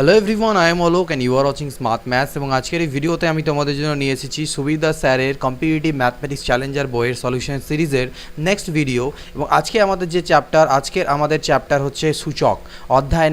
Hello everyone, I am Alok and you are watching smart maths. এবং আজকের এই ভিডিওতে আমি তোমাদের জন্য নিয়ে এসেছি সুবিধা স্যারের কম্পিটিটিভ ম্যাথমেটিক্স চ্যালেঞ্জার বইয়ের সলিউশন সিরিজের নেক্সট ভিডিও। এবং আজকের আমাদের চ্যাপ্টার হচ্ছে সূচক, অধ্যায়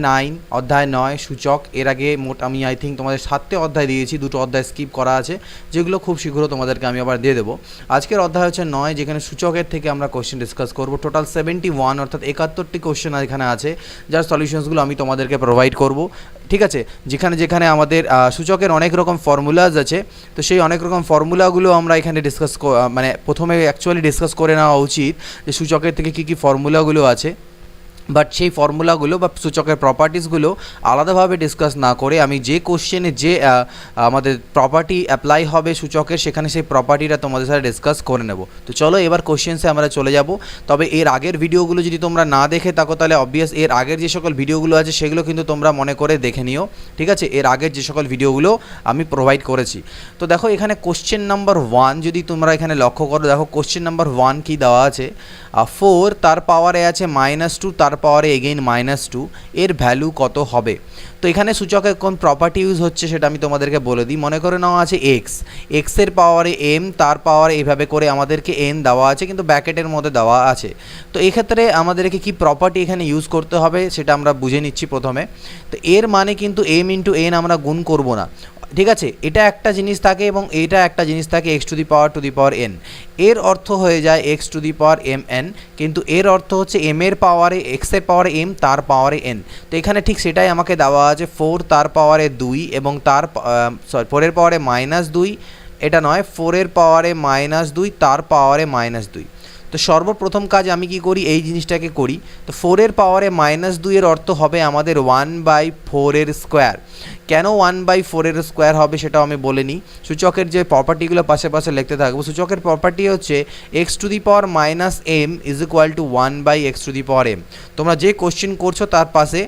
9 সূচক। এর আগে মোট আমি আই থিঙ্ক তোমাদের 7টে অধ্যায় দিয়েছি, 2টো অধ্যায় স্কিপ করা আছে, যেগুলো খুব শীঘ্র তোমাদেরকে আমি আবার দিয়ে দেবো। আজকের অধ্যায় হচ্ছে 9, যেখানে সূচকের থেকে আমরা কোশ্চেন ডিসকাস করবো। টোটাল 71 অর্থাৎ 71টি কোশ্চেন এখানে আছে, যার সলিউশনসগুলো আমি তোমাদেরকে প্রোভাইড করবো। ঠিক আছে, যেখানে যেখানে আমাদের সূচকের অনেক রকম ফর্মুলাজ আছে, তো সেই অনেক রকম ফর্মুলাগুলো আমরা এখানে প্রথমে অ্যাকচুয়ালি ডিসকাস করে নেওয়া উচিত যে সূচকের থেকে কী কী ফর্মুলাগুলো আছে। বাট সেই ফর্মুলাগুলো বা সূচকের প্রপার্টিসগুলো আলাদাভাবে ডিসকাস না করে আমি যে কোশ্চেনে যে আমাদের প্রপার্টি অ্যাপ্লাই হবে সূচকের, সেখানে সেই প্রপার্টিটা তোমাদের সাথে ডিসকাস করে নেব। তো চলো এবার কোশ্চেন্সে আমরা চলে যাব। তবে এর আগের ভিডিওগুলো যদি তোমরা না দেখে থাকো, তাহলে অবভিয়াস এর আগের যে সকল ভিডিওগুলো আছে সেগুলো কিন্তু তোমরা মনে করে দেখে নিও। ঠিক আছে, এর আগের যে সকল ভিডিওগুলো আমি প্রোভাইড করেছি। তো দেখো এখানে কোশ্চেন নাম্বার 1 যদি তোমরা এখানে লক্ষ্য করো, দেখো কোশ্চেন নাম্বার 1 কি দেওয়া আছে, 4 তার পাওয়ারে আছে -2 তার পাওয়ারে এগেইন -2, এর ভ্যালু কত হবে। তো এখানে সূচকের কোন প্রপার্টি ইউজ হচ্ছে সেটা আমি তোমাদেরকে বলে দিই। মনে করে নেওয়া আছে এক্সের পাওয়ারে m, তার পাওয়ারে এইভাবে করে আমাদেরকে n দেওয়া আছে, কিন্তু ব্র্যাকেটের মধ্যে দেওয়া আছে। তো এক্ষেত্রে আমাদেরকে কি প্রপার্টি এখানে ইউজ করতে হবে সেটা আমরা বুঝে নিচ্ছি প্রথমে। তো এর মানে কিন্তু m × n আমরা গুণ করব না। ঠিক আছে, এটা একটা জিনিস থাকে এবং এটা একটা জিনিস থাকে x to the power n। এর অর্থ হয়ে যায় x to the power mn, কিন্তু এর অর্থ হচ্ছে m এর পাওয়ারে x এর পাওয়ারে m, তার পাওয়ারে n। তো এখানে ঠিক সেটাই আমাকে দেওয়া আছে, 4 তার পাওয়ারে 2 এবং 4 এর পাওয়ারে -2, এটা নয়, 4 এর পাওয়ারে -2 তার পাওয়ারে -2। তো সর্বপ্রথম কাজ আমি কি করি, এই জিনিসটাকে করি। তো 4 এর পাওয়ারে -2 এর অর্থ হবে আমাদের 1/4 এর স্কোয়ার। কেন 1/4 এর স্কোয়ার হবে সেটাও আমি বলে নিই। সূচকের যে প্রপার্টিগুলো পাশে পাশে লিখতে থাকবো, সূচকের প্রপার্টি হচ্ছে x to the power -m is equal to 1/x to the power m। তোমরা যে কোশ্চেন করছো তার পাশে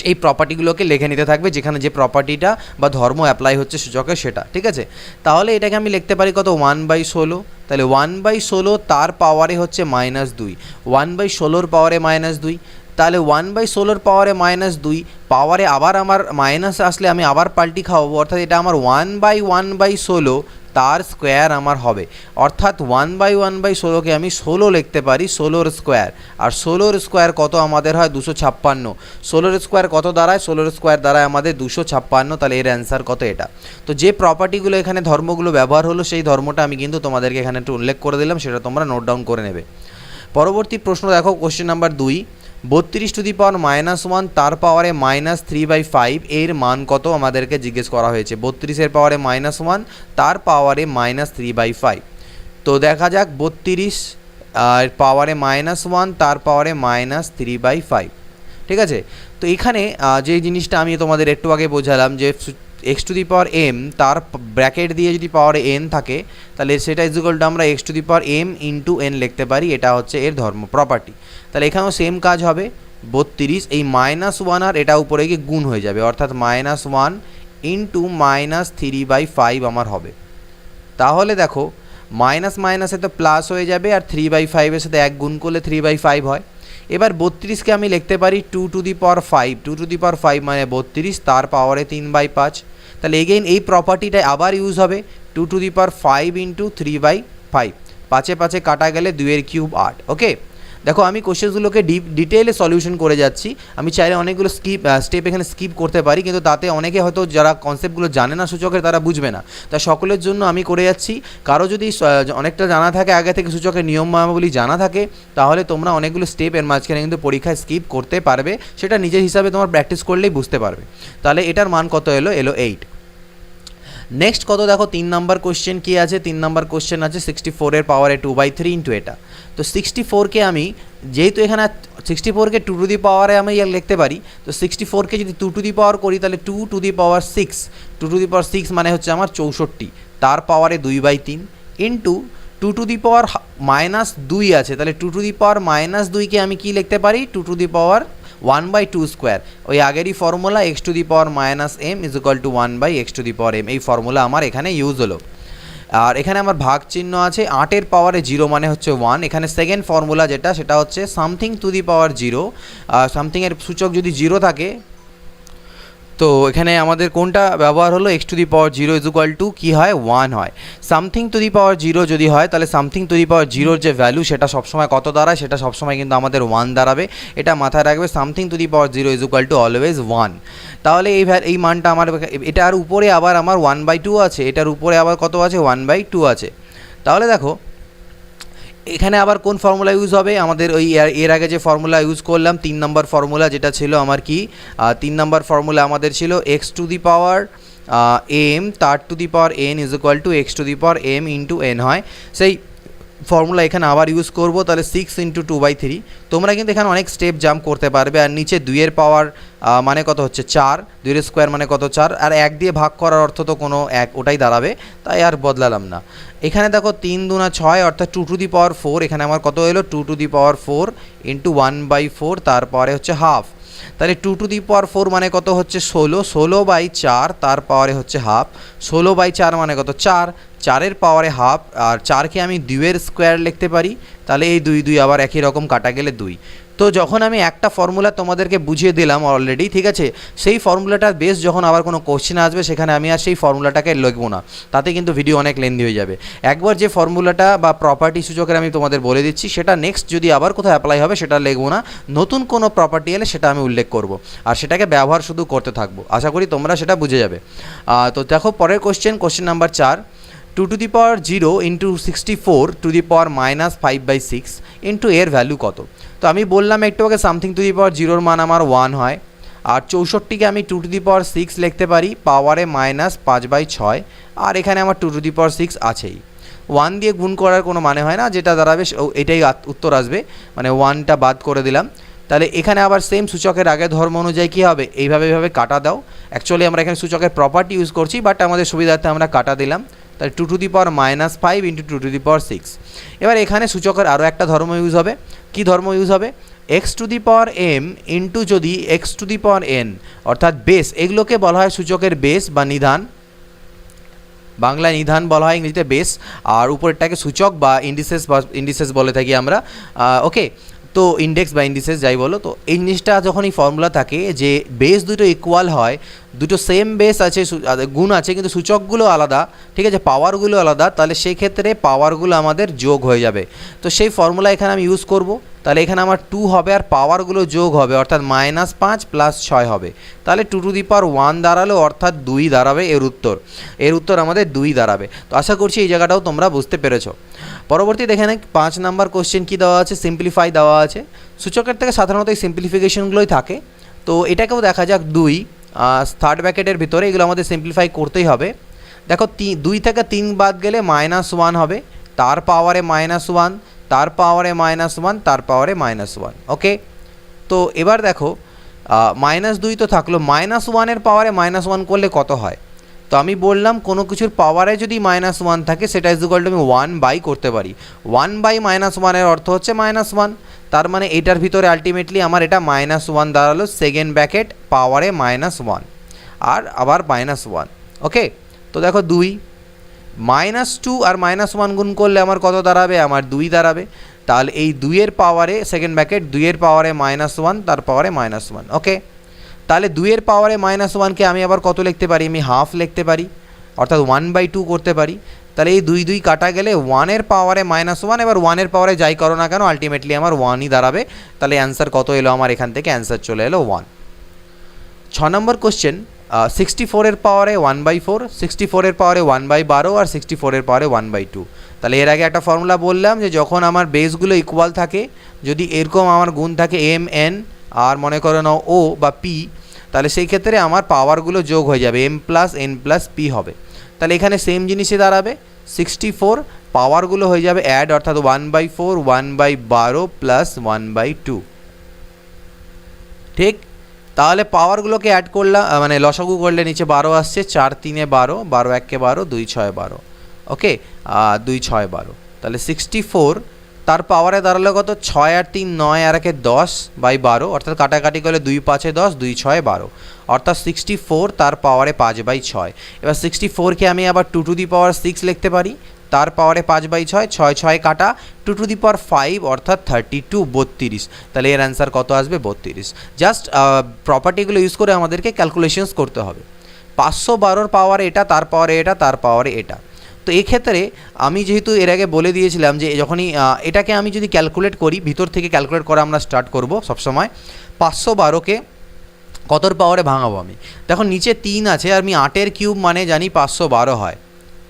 এই প্রপার্টিগুলোকে লিখে নিতে থাকবে, যেখানে যে প্রপার্টিটা বা ধর্ম অ্যাপ্লাই হচ্ছে সূচকের সেটা। ঠিক আছে, তাহলে এটাকে আমি লিখতে পারি কত, 1/16। তাহলে 1/16 তার পাওয়ারে হচ্ছে -2, 1/16 পাওয়ারে -2। তাহলে 1/16 পাওয়ারে -2 পাওয়ারে আবার আমার মাইনাস আসলে আমি আবার পাল্টি খাওয়াবো, অর্থাৎ এটা আমার 1/1/16 তার স্কোয়ার আমার হবে। অর্থাৎ 1/1/16কে আমি 16 লিখতে পারি, 16 স্কোয়ার। আর 16 স্কোয়ার কত আমাদের হয়, 256। 16 স্কোয়ার কত দাঁড়ায়, 16 স্কোয়ার দাঁড়ায় আমাদের 256। তাহলে এর অ্যান্সার কত এটা। তো যে প্রপার্টিগুলো এখানে ধর্মগুলো ব্যবহার হলো, সেই ধর্মটা আমি কিন্তু তোমাদেরকে এখানে একটু উল্লেখ করে দিলাম, সেটা তোমরা নোট ডাউন করে নেবে। পরবর্তী প্রশ্ন দেখো, question number 2, 32 two the power -1 তার পাওয়ারে -3/5 এর মান কত আমাদেরকে জিজ্ঞেস করা হয়েছে। 32 এর পাওয়ারে -1 তার পাওয়ারে -3/5। তো দেখা যাক, 32 আর পাওয়ারে -1 তার পাওয়ারে -3/5। ঠিক আছে, তো এখানে যে জিনিসটা আমি তোমাদের একটু আগে বোঝালাম যে x to the power m তার ব্র্যাকেট দিয়ে যদি পাওয়ারে n থাকে, তাহলে সেটা ইজ ইকুয়াল টু আমরা x to the power m into n লিখতে পারি। এটা হচ্ছে এর ধর্ম প্রপার্টি। তাহলে এখানেও সেম কাজ হবে, 32 এই -1 আর এটা উপরে গিয়ে গুণ হয়ে যাবে, অর্থাৎ -1 ইন্টু -3/5 আমার হবে। তাহলে দেখো মাইনাস মাইনাসে তো প্লাস হয়ে যাবে, আর 3/5 এর সাথে 1 গুণ করলে 3/5 হয়। এবার 32কে আমি লিখতে পারি 2 to the power 5, 2 to the power 5 মানে 32 তার পাওয়ারে 3/5। তাহলে এগেইন এই প্রপার্টিটা আবার ইউজ হবে, 2 টু দি পাওয়ার 5 ইন্টু 3/5, 5 এ 5 কাটা গেলে 2 এর কিউব 8। ওকে, দেখো আমি কোশ্চেনগুলোকে ডিটেইলে সলিউশন করে যাচ্ছি। আমি চাইলে অনেকগুলো স্টেপ এখানে স্কিপ করতে পারি, কিন্তু তাতে অনেকে হয়তো যারা কনসেপ্টগুলো জানে না সূচকের, তারা বুঝবে না। তা সকলের জন্য আমি করে যাচ্ছি। কারো যদি অনেকটা জানা থাকে, আগে থেকে সূচকের নিয়মাবলী জানা থাকে, তাহলে তোমরা অনেকগুলো স্টেপ এর মাঝখানে কিন্তু পরীক্ষায় স্কিপ করতে পারবে। সেটা নিজের হিসাবে তোমার প্র্যাকটিস করলেই বুঝতে পারবে। তাহলে এটার মান কত এলো 8। নেক্সট কত দেখো, 3 নম্বর কোশ্চেন কী আছে। 3 নম্বর কোশ্চেন আছে 64 এর পাওয়ারে 2/3 ইন্টু এটা। তো 64কে আমি, যেহেতু এখানে 64কে 2 টু দি পাওয়ারে আমি লিখতে পারি, তো 64কে যদি 2 টু দি পাওয়ার করি, তাহলে 2 to the power 6, 2 to the power 6 মানে হচ্ছে আমার 64 তার পাওয়ারে 2/3 ইন্টু 2 টু দি পাওয়ার -2 আছে। তাহলে 2 টু দি পাওয়ার -2কে আমি কি লিখতে পারি, 2 টু দি পাওয়ার 1/2 স্কোয়ার। ওই আগেরই formula, x to the power -m is equal to 1/x to the power m। এই ফর্মুলা আমার এখানে ইউজ হলো। আর এখানে আমার ভাগ চিহ্ন আছে, 8 এর পাওয়ারে 0 মানে হচ্ছে 1। এখানে সেকেন্ড ফর্মুলা যেটা, সেটা হচ্ছে সামথিং টু দি পাওয়ার 0। সামথিংয়ের সূচক যদি 0 থাকে, তো এখানে আমাদের কোনটা ব্যবহার হলো, X to the power zero is equal to কী হয়, 1 হয়। Something to the power zero যদি হয় তাহলে সামথিং টু দি পাওয়ার জিরোর যে ভ্যালু সেটা সবসময় কত দাঁড়ায়, সেটা সবসময় কিন্তু আমাদের 1 দাঁড়াবে। এটা মাথায় রাখবে, something to the power zero is equal two always 1। তাহলে এই মানটা আমার, এটার উপরে আবার আমার 1/2 আছে, এটার উপরে আবার কত আছে, 1/2 আছে। তাহলে দেখো এখানে আবার কোন ফর্মুলা ইউজ হবে, আমাদের ওই এর আগে যে ফর্মুলা ইউজ করলাম 3 নম্বর ফর্মুলা, যেটা ছিল আমার কি 3 নম্বর ফর্মুলা আমাদের ছিল X to the power M তার to the power N is equal to X to the power M into N হয়। সেই ফর্মুলা এখানে আবার ইউজ করব, তাহলে 6 × 2/3। তোমরা কিন্তু এখানে অনেক স্টেপ জাম্প করতে পারবে। আর নিচে 2 এর পাওয়ার মানে কত হচ্ছে 4, 2 এর স্কোয়ার মানে কত 4, আর 1 দিয়ে ভাগ করার অর্থ তো কোনো 1, ওটাই দাঁড়াবে, তাই আর বদলালাম না। এখানে দেখো 3 2 6 অর্থাৎ 2 টু দি পাওয়ার 4, এখানে আমার কত এলো 2 টু দি পাওয়ার 4 ইন্টু 1/4, তারপরে হচ্ছে হাফ। তাহলে 2 টু দি পাওয়ার 4 মানে কত হচ্ছে 16, 16/4 তার পাওয়ারে হচ্ছে হাফ। 16/4 মানে কত 4, 4-এর পাওয়ারে হাফ। আর 4কে আমি 2 এর স্কোয়ার লিখতে পারি, তাহলে এই 2 2 আবার একই রকম কাটা গেলে 2। তো যখন আমি একটা ফর্মুলা তোমাদেরকে বুঝিয়ে দিলাম অলরেডি, ঠিক আছে, সেই ফর্মুলাটার বেস যখন আবার কোনো কোশ্চেন আসবে সেখানে আমি আর সেই ফর্মুলাটাকে লিখবো না, তাতে কিন্তু ভিডিও অনেক লেন্দি হয়ে যাবে। একবার যে ফর্মুলাটা বা প্রপার্টি সূচকের আমি তোমাদের বলে দিচ্ছি, সেটা নেক্সট যদি আবার কোথাও অ্যাপ্লাই হবে সেটা লিখবো না, নতুন কোনো প্রপার্টি এলে সেটা আমি উল্লেখ করব, আর সেটাকে ব্যবহার শুধু করতে থাকবো। আশা করি তোমরা সেটা বুঝে যাবে। তো দেখো পরের question number 4, 2 to the power 0 into 64 two the power -5/6 into এর ভ্যালু কত। তো আমি বললাম একটু আগে সামথিং টু দি পাওয়ার জিরোর মান আমার 1 হয়, আর 64কে আমি 2 টু দি পাওয়ার 6 লিখতে পারি পাওয়ারে -5/6, আর এখানে আমার 2 টু দি পাওয়ার 6 আছেই। 1 দিয়ে গুণ করার কোনো মানে হয় না, যেটা দাঁড়াবে এটাই উত্তর আসবে, মানে 1টা বাদ করে দিলাম। তাহলে এখানে আবার সেম সূচকের আগে ধর্ম অনুযায়ী কী হবে, এইভাবে কাটা দাও। অ্যাকচুয়ালি আমরা এখানে সূচকের প্রপার্টি ইউজ করছি, বাট আমাদের সুবিধার্থে আমরা কাটা দিলাম। তাহলে 2 to the power -5 into 2 to the power 6। এবার এখানে সূচকের আরও একটা ধর্ম ইউজ হবে। কি ধর্ম ইউজ হবে, X to the power M into যদি x to the power N, অর্থাৎ বেস, এগুলোকে বলা হয় সূচকের বেস বা নিধান, বাংলায় নিধান বলা হয়, ইংরেজিতে বেস, আর উপরেরটাকে সূচক বা ইন্ডিসেস বলে থাকি আমরা। ওকে, তো ইন্ডেক্স বা ইন্ডিসেস যাই বলো। তো এই জিনিসটা যখন এই ফর্মুলা থাকে যে বেস দুটো ইকুয়াল হয়, দুটো সেম বেস আছে, গুণ আছে, কিন্তু সূচকগুলো আলাদা, ঠিক আছে, পাওয়ারগুলো আলাদা, তাহলে সেই ক্ষেত্রে পাওয়ারগুলো আমাদের যোগ হয়ে যাবে। তো সেই ফর্মুলা এখানে আমি ইউজ করব। তাহলে এখানে আমার 2 হবে আর পাওয়ারগুলো যোগ হবে, অর্থাৎ -5 + 6 হবে। তাহলে 2 টু দি পাওয়ার 1 দাঁড়ালো, অর্থাৎ 2 দাঁড়াবে এর উত্তর আমাদের 2 দাঁড়াবে। তো আশা করছি এই জায়গাটাও তোমরা বুঝতে পেরেছো। পরবর্তী দেখে নেই 5 নাম্বার কোশ্চেন কী দেওয়া আছে, সিম্পলিফাই দেওয়া আছে। সূচকের থেকে সাধারণত এই সিম্পলিফিকেশনগুলোই থাকে। তো এটাকেও দেখা যাক 2 থার্ড ব্র্যাকেটের ভিতরে, এগুলো আমাদের সিম্পলিফাই করতেই হবে। দেখো 2 থেকে 3 বাদ গেলে -1 হবে, তার পাওয়ারে -1, তার পাওয়ারে -1, তার পাওয়ারে -1। ওকে, তো এবার দেখো -2 তো থাকলো, -1-এর পাওয়ারে -1 করলে কত হয়। তো আমি বললাম কোনো কিছুর পাওয়ারে যদি -1 থাকে সেটা ইকুয়াল টু আমি 1/, করতে পারি। 1/-1 অর্থ হচ্ছে -1, তার মানে এটার ভিতরে আলটিমেটলি আমার এটা -1 দাঁড়ালো, সেকেন্ড ব্র্যাকেট পাওয়ারে -1 আর আবার -1। ওকে, তো দেখো 2 -2 আর -1 গুণ করলে আমার কত দাঁড়াবে, আমার 2 দাঁড়াবে। তাহলে এই 2 এর পাওয়ারে সেকেন্ড ব্র্যাকেট 2 এর পাওয়ারে -1, তার পাওয়ারে -1। ওকে, তাহলে 2 এর পাওয়ারে -1কে আমি আবার কত লিখতে পারি, আমি হাফ লিখতে পারি, অর্থাৎ 1/2 করতে পারি। তাহলে এই 2 2 কাটা গেলে 1 এর পাওয়ারে -1, এবার 1 এর পাওয়ারে যাই করো না কেন আলটিমেটলি আমার 1ই দাঁড়াবে। তাহলে অ্যান্সার কত এলো আমার, এখান থেকে অ্যান্সার চলে এলো 1। 6 নম্বর কোশ্চেন, 64 এর পাওয়ারে 1/4, 64 এর পাওয়ারে 1/12 আর 64 এর পাওয়ারে 1/2। তাহলে এর আগে একটা ফর্মুলা বললাম যে যখন আমার বেসগুলো ইকুয়াল থাকে, যদি এরকম আমার গুণ থাকে এম এন আর মনে করো নাও ও বা পি, তাহলে সেই ক্ষেত্রে আমার পাওয়ারগুলো যোগ হয়ে যাবে, m + n + p হবে। তাহলে এখানে সেম জিনিসই দাঁড়াবে, 64 পাওয়ারগুলো হয়ে যাবে অ্যাড, অর্থাৎ 1/4, 1/12 + 1/2। ঠিক, তাহলে পাওয়ারগুলোকে অ্যাড করলাম, মানে লসাগু করলে নিচে 12 আসছে, 4 3 12, 12 1 12, 2 6 12। ওকে, 2 6 12, তাহলে 64 তার পাওয়ারে দাঁড়ালো কত, 6 আর 3 9 আর 1 10/12, অর্থাৎ কাটাকাটি করলে 2 5 10, 2 6 12, অর্থাৎ 64 তার পাওয়ারে 5/6। এবার 64কে আমি আবার 2 টু দি পাওয়ার 6 লিখতে পারি, তার পাওয়ারে 5/6, 6 কাটা 2^5 অর্থাৎ 32 তাহলে এর অ্যান্সার কত আসবে 32। জাস্ট প্রপার্টিগুলো ইউজ করে আমাদেরকে ক্যালকুলেশনস করতে হবে। 512 পাওয়ারে এটা, তার পাওয়ারে এটা, তার পাওয়ারে এটা। তো এক্ষেত্রে আমি যেহেতু এর আগে বলে দিয়েছিলাম যে যখনই এটাকে আমি যদি ক্যালকুলেট করি, ভিতর থেকে ক্যালকুলেট করা আমরা স্টার্ট করব সবসময়। 512কে কতর পাওয়ারে ভাঙাবো আমি? দেখো নিচে 3 আছে আর আমি 8-এর কিউব মানে জানি 512 হয়।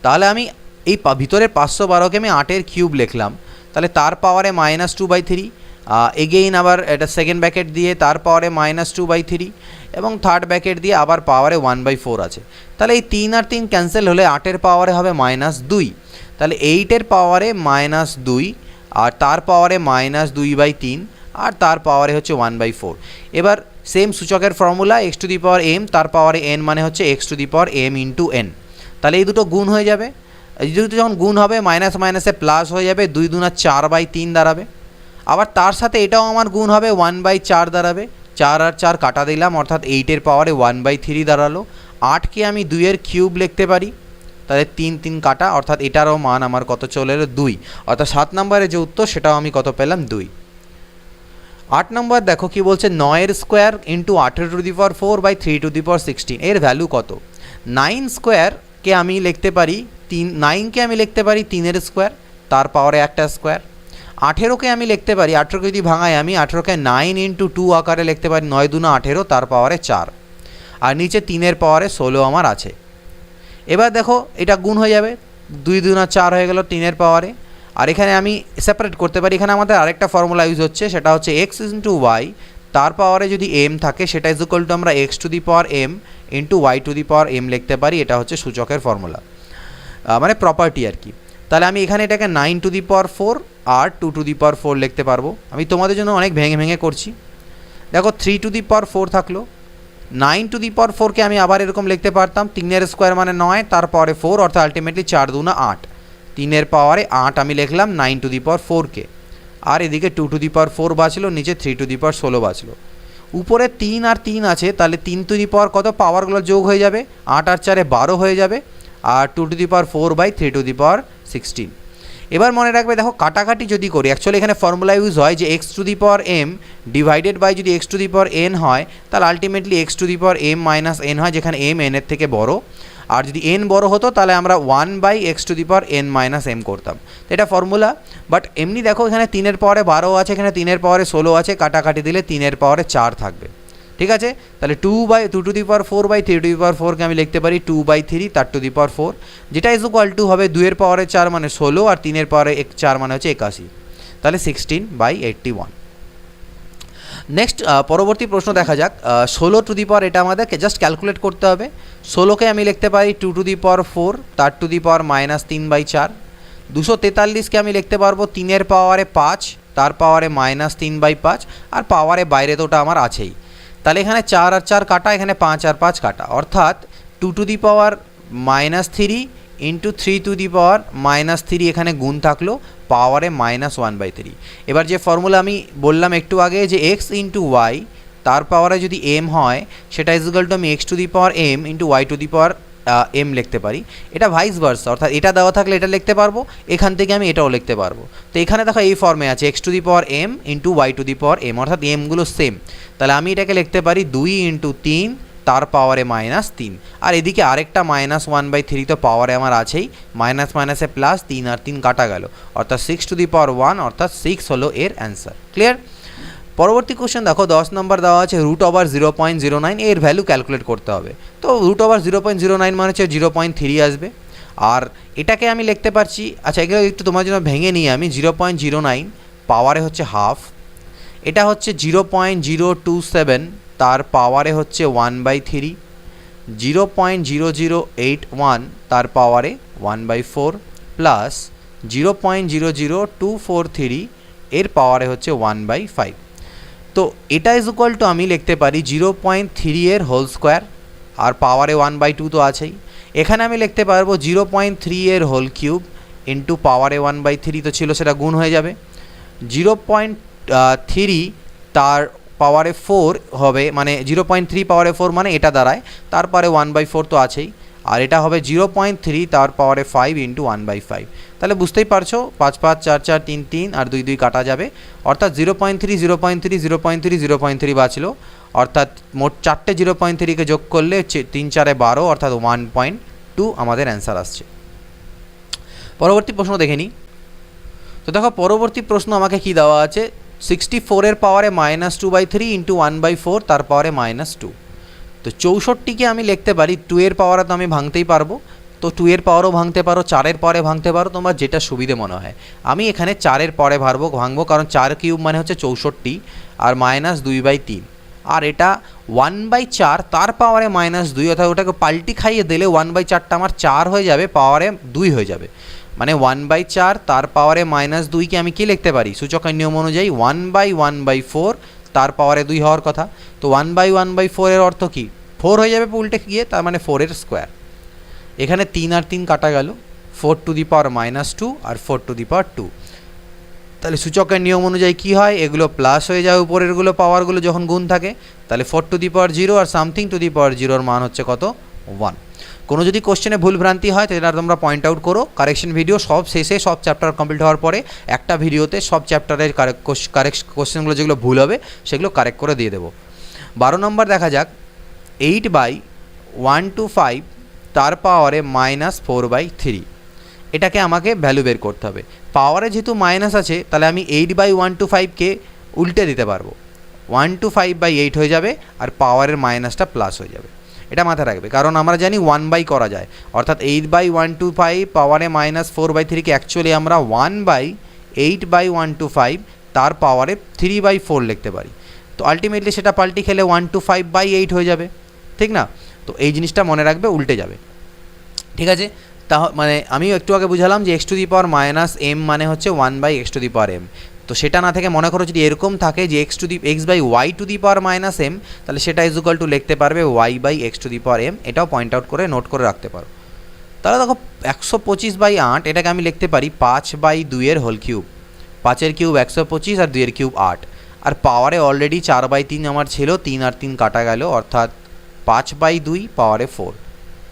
তাহলে আমি এই ভিতরের 512কে আমি 8-এর কিউব লিখলাম, তাহলে তার পাওয়ারে -2/3, এগেইন আবার এটা সেকেন্ড ব্র্যাকেট দিয়ে তার পাওয়ারে -2/3 এবং থার্ড ব্র্যাকেট দিয়ে আবার পাওয়ারে 1/4 আছে। তাহলে এই 3 আর 3 ক্যান্সেল হলে 8-এর পাওয়ারে হবে -2, তাহলে 8-এর পাওয়ারে -2 আর তার পাওয়ারে -2/3 আর তার পাওয়ারে হচ্ছে 1/4। এবার সেম সূচকের ফর্মুলা x⁴m, তার পাওয়ারে n মানে হচ্ছে x⁴m ইন্টু n। তাহলে এই দুটো গুণ হয়ে যাবে, এই দুটো যখন গুণ হবে মাইনাস মাইনাসে প্লাস হয়ে যাবে, 2 দুনা 4/3 দাঁড়াবে। আবার তার সাথে এটাও আমার গুণ হবে 1/4 দাঁড়াবে, 4 আর 4 কাটা দিলাম অর্থাৎ 8-এর পাওয়ারে 1/3 দাঁড়ালো। 8কে আমি 2-এর কিউব লিখতে পারি, তাহলে 3 3 কাটা অর্থাৎ এটারও মান আমার কত চলে এলো 2, অর্থাৎ 7 নম্বরে যে উত্তর সেটাও আমি কত পেলাম 2। 8 নম্বর দেখো কি বলছে, 9-এর স্কোয়ার ইন্টু 18^4/3^16 এর ভ্যালু কত? 9 স্কোয়ারকে আমি লিখতে পারি 9কে আমি লিখতে পারি 3-এর স্কোয়ার, তার পাওয়ারে একটা স্কোয়ার। 18কে আমি লিখতে পারি, 18কে যদি ভাঙাই আমি 18কে 9 × 2 আকারে লিখতে পারি, 9 দুনা 18 তার পাওয়ারে 4, আর নিচে 3-এর পাওয়ারে 16 আমার আছে। এবার দেখো এটা গুণ হয়ে যাবে, 2 দুনা 4 হয়ে গেল 3-এর পাওয়ারে। আর এখানে আমি সেপারেট করতে পারি, এখানে আমাদের আরেকটা ফর্মুলা ইউজ হচ্ছে, সেটা হচ্ছে x × y, তার পাওয়ারে যদি m থাকে সেটা ইকুয়াল টু আমরা x⁴m × y⁴m লিখতে পারি। এটা হচ্ছে সূচকের ফর্মুলা, মানে প্রপার্টি আর কি। তাহলে আমি এখানে এটাকে 9⁴ আর 2⁴ লিখতে পারবো। আমি তোমাদের জন্য অনেক ভেঙে ভেঙে করছি। দেখো 3⁴ থাকলো, 9⁴কে আমি আবার এরকম লিখতে পারতাম, 3-এর স্কোয়ার মানে 9, তার পাওয়ারে 4 অর্থাৎ আলটিমেটলি 4 দুনা 8, 3-এর পাওয়ারে 8 আমি লিখলাম 9⁴কে, আর এদিকে 2⁴ বাঁচলো, নিচে 3⁴ বাঁচলো। উপরে 3 আর 3 আছে, তাহলে 3 কত পাওয়ারগুলো যোগ হয়ে যাবে, 8 আর 4-এ 12 হয়ে যাবে, আর 2⁴/3⁴16। এবার মনে রাখবে দেখো কাটাকাটি যদি করি, অ্যাকচুয়ালি এখানে ফর্মুলা ইউজ হয় যে x⁴m ডিভাইডেড বাই যদি x⁴n হয় তাহলে আলটিমেটলি x⁴m - n হয়, যেখানে m n-এর থেকে বড়। আর যদি n বড় হতো তাহলে আমরা 1/x⁴n - m করতাম। তো এটা ফর্মুলা, বাট এমনি দেখো এখানে 3-এর পাওয়ারে 12 আছে, এখানে 3-এর পাওয়ারে 16 আছে, কাটাকাটি দিলে 3-এর পাওয়ারে 4 থাকবে। ঠিক আছে, তাহলে 2/3⁴কে আমি লিখতে পারি 2/3 তার ⁴, যেটা ইজ ইকুয়াল টু হবে 2-এর পাওয়ারে 4 মানে 16 আর 3-এর পাওয়ারে 4 মানে হচ্ছে 81, তাহলে 16/81। নেক্সট পরবর্তী প্রশ্ন দেখা যাক। 16 এটা আমাদেরকে জাস্ট ক্যালকুলেট করতে হবে। 16কে আমি লিখতে পারি 2⁴ তার -3/4। 243কে আমি লিখতে পারবো 3-এর পাওয়ারে 5 তার পাওয়ারে -3/5, আর পাওয়ারে বাইরে তো ওটা আমার আছেই। তাহলে এখানে 4 আর 4 কাটা, এখানে 5 আর 5 কাটা, অর্থাৎ 2⁻³ × 3⁻³ এখানে গুণ থাকলো, পাওয়ারে -1/3। এবার যে ফর্মুলা আমি বললাম একটু আগে যে x × y তার পাওয়ারে যদি m হয় সেটা ইজ ইকুয়াল টু আমি x⁴m × y⁴m লিখতে পারি। এটা ভাইস ভার্সা, অর্থাৎ এটা দেওয়া থাকলে এটা লিখতে পারবো, এখান থেকে আমি এটাও লিখতে পারবো। তো এখানে দেখো এই ফর্মে আছে x⁴m × y⁴m, অর্থাৎ এমগুলো সেম। তাহলে আমি এটাকে লিখতে পারি 2 × 3 তার পাওয়ারে -3, আর এদিকে আরেকটা -1/3 তো পাওয়ারে আমার আছেই, মাইনাস মাইনাসে প্লাস, 3 আর 3 কাটা গেল, অর্থাৎ 6⁴1 অর্থাৎ 6 হলো এর অ্যান্সার। ক্লিয়ার? পরবর্তী কোশ্চেন দেখো 10 নম্বর দেওয়া আছে √0.09, এর ভ্যালু ক্যালকুলেট করতে হবে। তো √0.09 মানে হচ্ছে 0.3 আসবে, আর এটাকে আমি লিখতে পারছি, আচ্ছা এগুলো একটু তোমার জন্য ভেঙে নিই আমি। 0.09 পাওয়ারে হচ্ছে হাফ, এটা হচ্ছে 0.027 তার পাওয়ারে হচ্ছে 1/3, 0.0081 তার পাওয়ারে 1/4 প্লাস 0.00243 এর পাওয়ারে হচ্ছে 1/5। তো এটা ইজ ইকুয়াল টু আমি লিখতে পারি 0.3 এর হোল স্কোয়ার, আর পাওয়ারে 1/2 তো আছেই। এখানে আমি লিখতে পারবো 0.3 এর হোল কিউব ইন্টু পাওয়ারে 1/3 তো ছিল, সেটা গুণ হয়ে যাবে। 0.3 তার পাওয়ারে 4 হবে, মানে 0.3 পাওয়ারে 4 মানে এটা দাঁড়ায়, তারপরে 1/4 তো আছেই, আর এটা হবে 0.3 তার পাওয়ারে 5 ইন্টু 1/5। তাহলে বুঝতেই পারছো 5 5 4 4 3 3 আর 2 2 কাটা যাবে, অর্থাৎ 0.3 0.3 0.3 0.3 বাঁচলো, অর্থাৎ মোট 4টে 0.3কে যোগ করলে 3 4 12, অর্থাৎ 1.2 আমাদের অ্যান্সার আসছে। পরবর্তী প্রশ্ন দেখে নিই। তো দেখো পরবর্তী প্রশ্ন আমাকে কি দেওয়া আছে, 64 পাওয়ারে -2/3 ইন্টু 1/4 তার পাওয়ারে -2। তো 64কে আমি লিখতে পারি 2 এর পাওয়ারে, তো আমি ভাঙতেই পারবো, তো 2 এর পাওয়ারও ভাঙতে পারো, 4 এর পাওয়ারে ভাঙতে পারো, তোমার যেটা সুবিধে মনে হয়। আমি এখানে 4 এর পাওয়ারে ভাঙবো, কারণ 4 কিউব মানে হচ্ছে 64 আর -2/3, আর এটা 1/4 তার পাওয়ারে -2, অর্থাৎ ওটাকে পাল্টি খাইয়ে দিলে 1/4টা আমার 4 হয়ে যাবে, পাওয়ারে 2 হয়ে যাবে, মানে 1/4 তার পাওয়ারে -2কে আমি কি লিখতে পারি, সূচকের নিয়ম অনুযায়ী 1/1/4 তার পাওয়ারে 2 হওয়ার কথা। তো 1/1/4 এর অর্থ কি, 4 হয়ে যাবে উল্টে গিয়ে, তার মানে 4 এর স্কোয়ার। এখানে 3 আর 3 কাটা গেল, 4 to the power -2 R 4 to the power 2। তাহলে সূচকের নিয়ম অনুযায়ী কি হয়, এগুলো প্লাস হয়ে যায় উপরেরগুলো পাওয়ারগুলো যখন গুণ থাকে, তাহলে 4 টু দি পাওয়ার 0 আর সামথিং টু দি পাওয়ার 0 এর মান হচ্ছে কত, 1। কোনো যদি কোশ্চেনে ভুলভ্রান্তি হয় তাহলে তোমরা পয়েন্ট আউট করো, কারেকশন ভিডিও সব শেষে, সব চ্যাপ্টার কমপ্লিট হওয়ার পরে একটা ভিডিওতে সব চ্যাপ্টারের কোশ্চেনগুলো যেগুলো ভুল হবে সেগুলো কারেক্ট করে দিয়ে দেবো। 12 নম্বর দেখা যাক, 8/125 তার পাওয়ারে -4/3, এটাকে আমাকে ভ্যালু বের করতে হবে। পাওয়ারে যেহেতু মাইনাস আছে, তাহলে আমি 8/125কে উল্টে দিতে পারবো, 125/8 হয়ে যাবে, আর পাওয়ারের মাইনাসটা প্লাস হয়ে যাবে। এটা মাথায় রাখবে, কারণ আমরা জানি 1/, করা যায়, অর্থাৎ 8/125 পাওয়ারে -4/3কে অ্যাকচুয়ালি আমরা 1/8/125 তার পাওয়ারে 3/4 লিখতে পারি। তো আলটিমেটলি সেটা পাল্টি খেলে 125/8 হয়ে যাবে, ঠিক না? তো এই জিনিসটা মনে রাখবে, উল্টে যাবে, ঠিক আছে? তা মানে আমি একটু আগে বুঝালাম যে x⁻m মানে হচ্ছে 1/x⁻m, তো সেটা না থেকে মনে করো যদি এরকম থাকে যে x/y⁻m, তাহলে সেটা ইজুকাল টু লিখতে পারবে y/x⁻m, এটাও পয়েন্ট আউট করে নোট করে রাখতে পারো। তাহলে দেখো 125/8, এটাকে আমি লিখতে পারি 5/2 এর হোল কিউব, 5 এর কিউব 125 আর 2 এর কিউব 8, আর পাওয়ারে অলরেডি 4/3 আমার ছিল, 3 আর 3 কাটা গেল, অর্থাৎ 5/2 পাওয়ারে 4।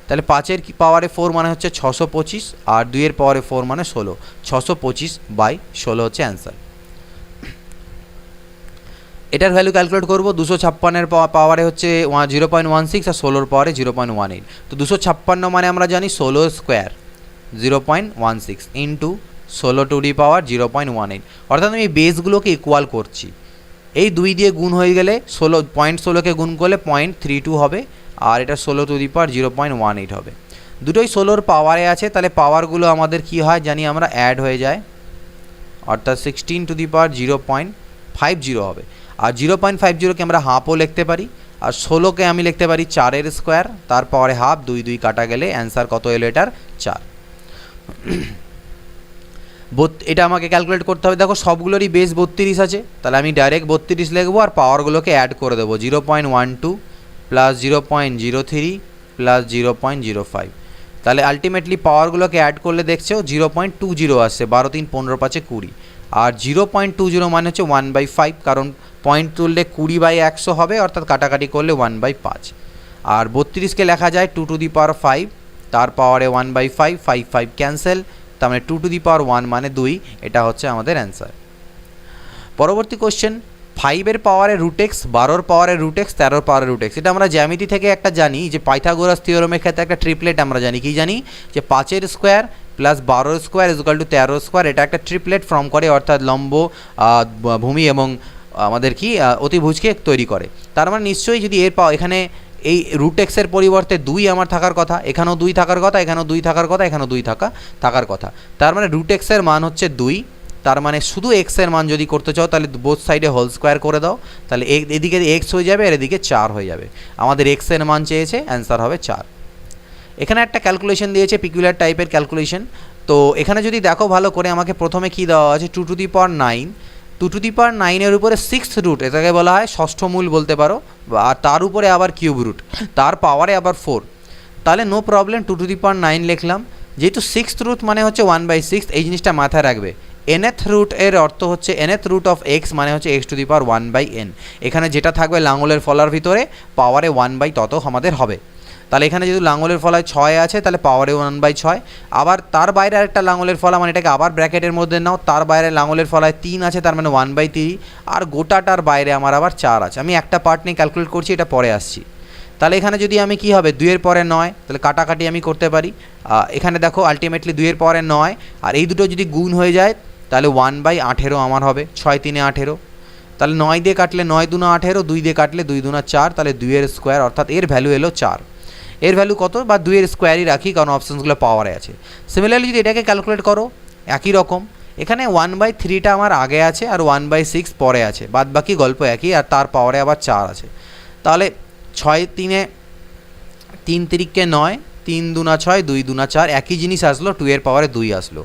তাহলে 5 এর পাওয়ারে 4 মানে হচ্ছে 625, আর 2 এর পাওয়ারে 4 মানে 16, 625/16 হচ্ছে অ্যান্সার। এটার ভ্যালু ক্যালকুলেট করবো, 256 পাওয়ারে হচ্ছে 0.16 আর 16 পাওয়ারে 0.18। তো 256 মানে আমরা জানি 16 স্কোয়ার 0.16 ইন্টু 16 টু দি পাওয়ার 0.18, অর্থাৎ আমি বেসগুলোকে ইকুয়াল করছি। এই 2 দিয়ে গুণ হয়ে গেলে 16.16কে গুণ করলে 0.32 হবে, আর এটা 16 টু দি পাওয়ার 0.18 হবে। দুটোই 16 পাওয়ারে আছে, তাহলে পাওয়ারগুলো আমাদের কি হয় জানি আমরা, অ্যাড হয়ে যায়, অর্থাৎ 16 টু দি পাওয়ার 0.50 হবে। আর 0.50কে আমরা হাফও লিখতে পারি, আর 16কে আমি লিখতে পারি 4 স্কোয়ার তার পাওয়ারে হাফ, 2 2 কাটা গেলে অ্যান্সার কত এলো এটার, 4। এটা আমাকে ক্যালকুলেট করতে হবে। দেখো সবগুলোরই বেস 32 আছে, তাহলে আমি ডাইরেক্ট 32 লিখবো, আর পাওয়ারগুলোকে অ্যাড করে দেবো, 0.12 প্লাস 0.03 প্লাস 0.05। তাহলে আলটিমেটলি পাওয়ারগুলোকে অ্যাড করলে দেখছো 0.20 আসছে, 12 3 15 5 20, আর 0.20 মানে হচ্ছে 1/5, কারণ পয়েন্ট তুললে 20/100 হবে, অর্থাৎ কাটাকাটি করলে 1/5। আর 32কে লেখা যায় 2 টু দি পাওয়ার 5 তার পাওয়ারে 1/5, 5 5 ক্যান্সেল, তার মানে 2 টু দি পাওয়ার 1 মানে 2, এটা হচ্ছে আমাদের অ্যান্সার। পরবর্তী কোশ্চেন, 5 পাওয়ারে √x, 12 পাওয়ারে √x, 13 পাওয়ারে √x। এটা আমরা জ্যামিতি থেকে একটা জানি যে পাইথাগোরাস থিওরেমের ক্ষেত্রে একটা ট্রিপলেট আমরা জানি, কি জানি যে 5 square plus 12 square is equal to 13 square, এটা একটা ট্রিপলেট ফর্ম করে, অর্থাৎ লম্ব, ভূমি এবং আমাদের কি অতিভুজকে তৈরি করে। তার মানে নিশ্চয়ই যদি এখানে এই √x এর পরিবর্তে 2 আমার থাকার কথা, এখানেও 2 থাকার কথা, এখানেও 2 থাকার কথা, এখানেও 2 থাকার কথা, তার মানে √x এর মান হচ্ছে 2। তার মানে শুধু x এর মান যদি করতে চাও তাহলে বোথ সাইডে হোল স্কোয়ার করে দাও, তাহলে এদিকে x হয়ে যাবে আর এদিকে 4 হয়ে যাবে। আমাদের x এর মান চেয়েছে, অ্যান্সার হবে 4। এখানে একটা ক্যালকুলেশন দিয়েছে, পিকুলার টাইপের ক্যালকুলেশন। তো এখানে যদি দেখো ভালো করে, আমাকে প্রথমে কি দেওয়া আছে, 2 to the power 9, 2 to the পাওয়ার 9-এর উপরে 6th রুট, এটাকে বলা হয় ষষ্ঠ মূল বলতে পারো, আর তার উপরে আবার কিউব রুট, তার পাওয়ারে আবার 4। তাহলে নো প্রবলেম, 2 টু দি পাওয়ার 9 লিখলাম। যেহেতু 6th রুট মানে হচ্ছে 1/6, এই জিনিসটা মাথায় রাখবে। nth রুট এর অর্থ হচ্ছে nth রুট অফ x মানে হচ্ছে x to the power 1/n, এখানে যেটা থাকবে লাঙলের ফলার ভিতরে পাওয়ারে 1/তত আমাদের হবে। তাহলে এখানে যেহেতু লাঙলের ফলায় 6 আছে তাহলে পাওয়ারে 1/6, আবার তার বাইরে আরেকটা লাঙলের ফলা, মানে এটাকে আবার ব্র্যাকেটের মধ্যে নাও, তার বাইরে লাঙলের ফলায় 3 আছে তার মানে 1/3, আর গোটাটার বাইরে আমার আবার 4 আছে। আমি একটা পার্ট নিয়ে ক্যালকুলেট করছি, এটা পরে আসছি। তাহলে এখানে যদি আমি কি হবে 2 এর পরে 9, তাহলে কাটাকাটি আমি করতে পারি। এখানে দেখো আলটিমেটলি 2 এর পরে 9, আর এই দুটো যদি গুণ হয়ে যায় তাহলে 1/18 আমার হবে, 6 3 18। তাহলে 9 দিয়ে কাটলে 9 2 18, 2 দিয়ে কাটলে 2 2 4, তাহলে 2 এর স্কোয়ার, অর্থাৎ এর ভ্যালু এলো 4। এর ভ্যালু কত, বা 2 এর স্কোয়ারই রাখি কারণ অপশানসগুলো পাওয়ারে আছে। সিমিলারলি যদি এটাকে ক্যালকুলেট করো একই রকম, এখানে 1/3টা আমার আগে আছে আর 1/6 পরে আছে, বাদ বাকি গল্প একই, আর তার পাওয়ারে আবার 4 আছে। তাহলে 6 3 3 3কে 9, 3 2 6, 2 2 4, একই জিনিস আসলো, 2 এর পাওয়ারে 2 আসলো।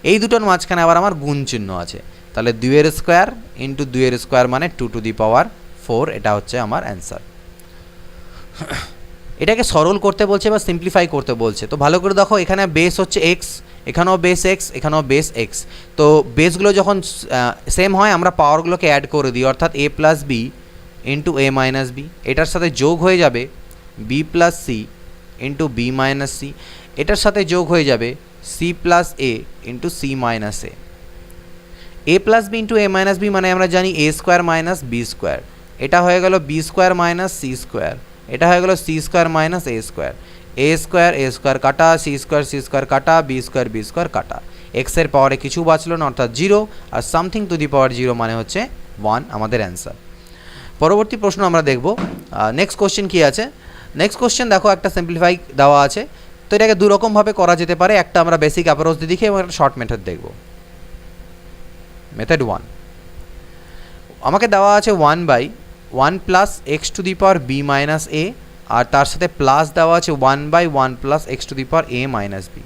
এই দুটোর মাঝখানে আবার আমার গুণ চিহ্ন আছে, তাহলে 2 এর স্কোয়ার ইন্টু 2 এর স্কোয়ার মানে 2 টু দি পাওয়ার 4, এটা হচ্ছে আমার অ্যান্সার। এটাকে সরল করতে বলছে বা সিম্পলিফাই করতে বলছে, তো ভালো করে দেখো এখানে বেস হচ্ছে এক্স, এখানেও বেস এক্স, এখানেও বেস এক্স। তো বেসগুলো যখন সেম হয় আমরা পাওয়ারগুলোকে অ্যাড করে দিই, অর্থাৎ A plus B into A minus B, এটার সাথে যোগ হয়ে যাবে B plus C into B minus C, এটার সাথে যোগ হয়ে যাবে C plus A into C minus A. A plus B into A minus B মানে আমরা জানি A square minus B square, এটা হয়ে গেল B square minus C square, এটা হয়ে গেল C square minus A square কাটা, সি স্কোয়ার কাটা, বি স্কোয়ার কাটা, এক্সের পাওয়ারে কিছু বাঁচলো না অর্থাৎ 0, আর সামথিং টু দি পাওয়ার 0 মানে হচ্ছে 1, আমাদের অ্যান্সার। পরবর্তী প্রশ্ন আমরা দেখব। নেক্সট কোশ্চেন কী আছে, নেক্সট কোশ্চেন দেখো একটা সিম্পলিফাই দেওয়া আছে, তো এটাকে দুরকমভাবে করা যেতে পারে। একটা আমরা বেসিক অ্যাপ্রোচ দিয়ে দেখি এবং একটা শর্ট মেথড দেখব। মেথড 1, আমাকে দেওয়া আছে 1/1 plus x to the power B minus A, আর তার সাথে প্লাস দেওয়া আছে 1/1 plus x to the power A minus B.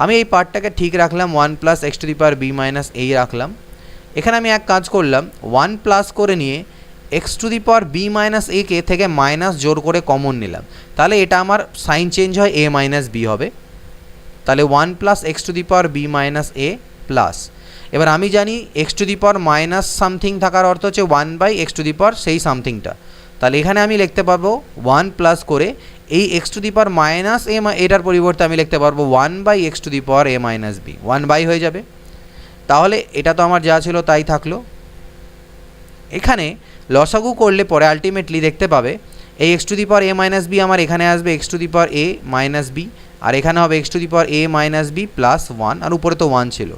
আমি এই পার্টটাকে ঠিক রাখলাম, 1 plus x to the power B minus A রাখলাম। এখানে আমি এক কাজ করলাম, 1 প্লাস করে নিয়ে X to the power B minus A কে থেকে মাইনাস জোর করে কমন নিলাম, তাহলে এটা আমার সাইন চেঞ্জ হয় এ মাইনাস বি হবে। তাহলে 1 plus x to the power B minus A plus, এবার আমি জানি x to the power minus something থাকার অর্থ হচ্ছে 1/x টু দি পাওয়ার সেই সামথিংটা, তাহলে এখানে আমি লিখতে পারবো 1 প্লাস করে এই x to the power minus A, এটার পরিবর্তে আমি লিখতে পারবো 1/x to the power A minus B, 1 হয়ে যাবে। তাহলে এটা তো আমার যা ছিল তাই থাকলো। এখানে লসাগু করলে পরে আলটিমেটলি দেখতে পাবে এই x to the power A minus B আমার এখানে আসবে X to the power A minus B, আর এখানে হবে X to the power A minus B plus 1, আর উপরে তো 1 ছিল।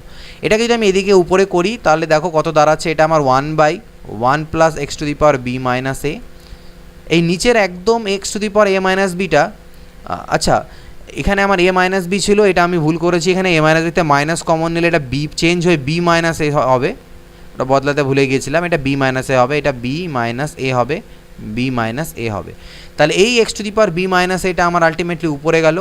এটাকে যদি আমি এদিকে উপরে করি তাহলে দেখো কত দাঁড়াচ্ছে, এটা আমার 1/1 plus x to the power B minus A. এই নিচের একদম X to the power A minus বিটা, আচ্ছা এখানে আমার এ মাইনাস বি ছিল, এটা আমি ভুল করেছি, এখানে এ মাইনাস বিতে মাইনাস কমন নিলে এটা বি চেঞ্জ হয়ে বি মাইনাস এ হবে, ওটা বদলাতে ভুলে গিয়েছিলাম, এটা বি মাইনাস এ হবে, এটা বি মাইনাস এ হবে, বি মাইনাস এ হবে। তাহলে এই x to the power B minus এটা আমার আলটিমেটলি উপরে গেল,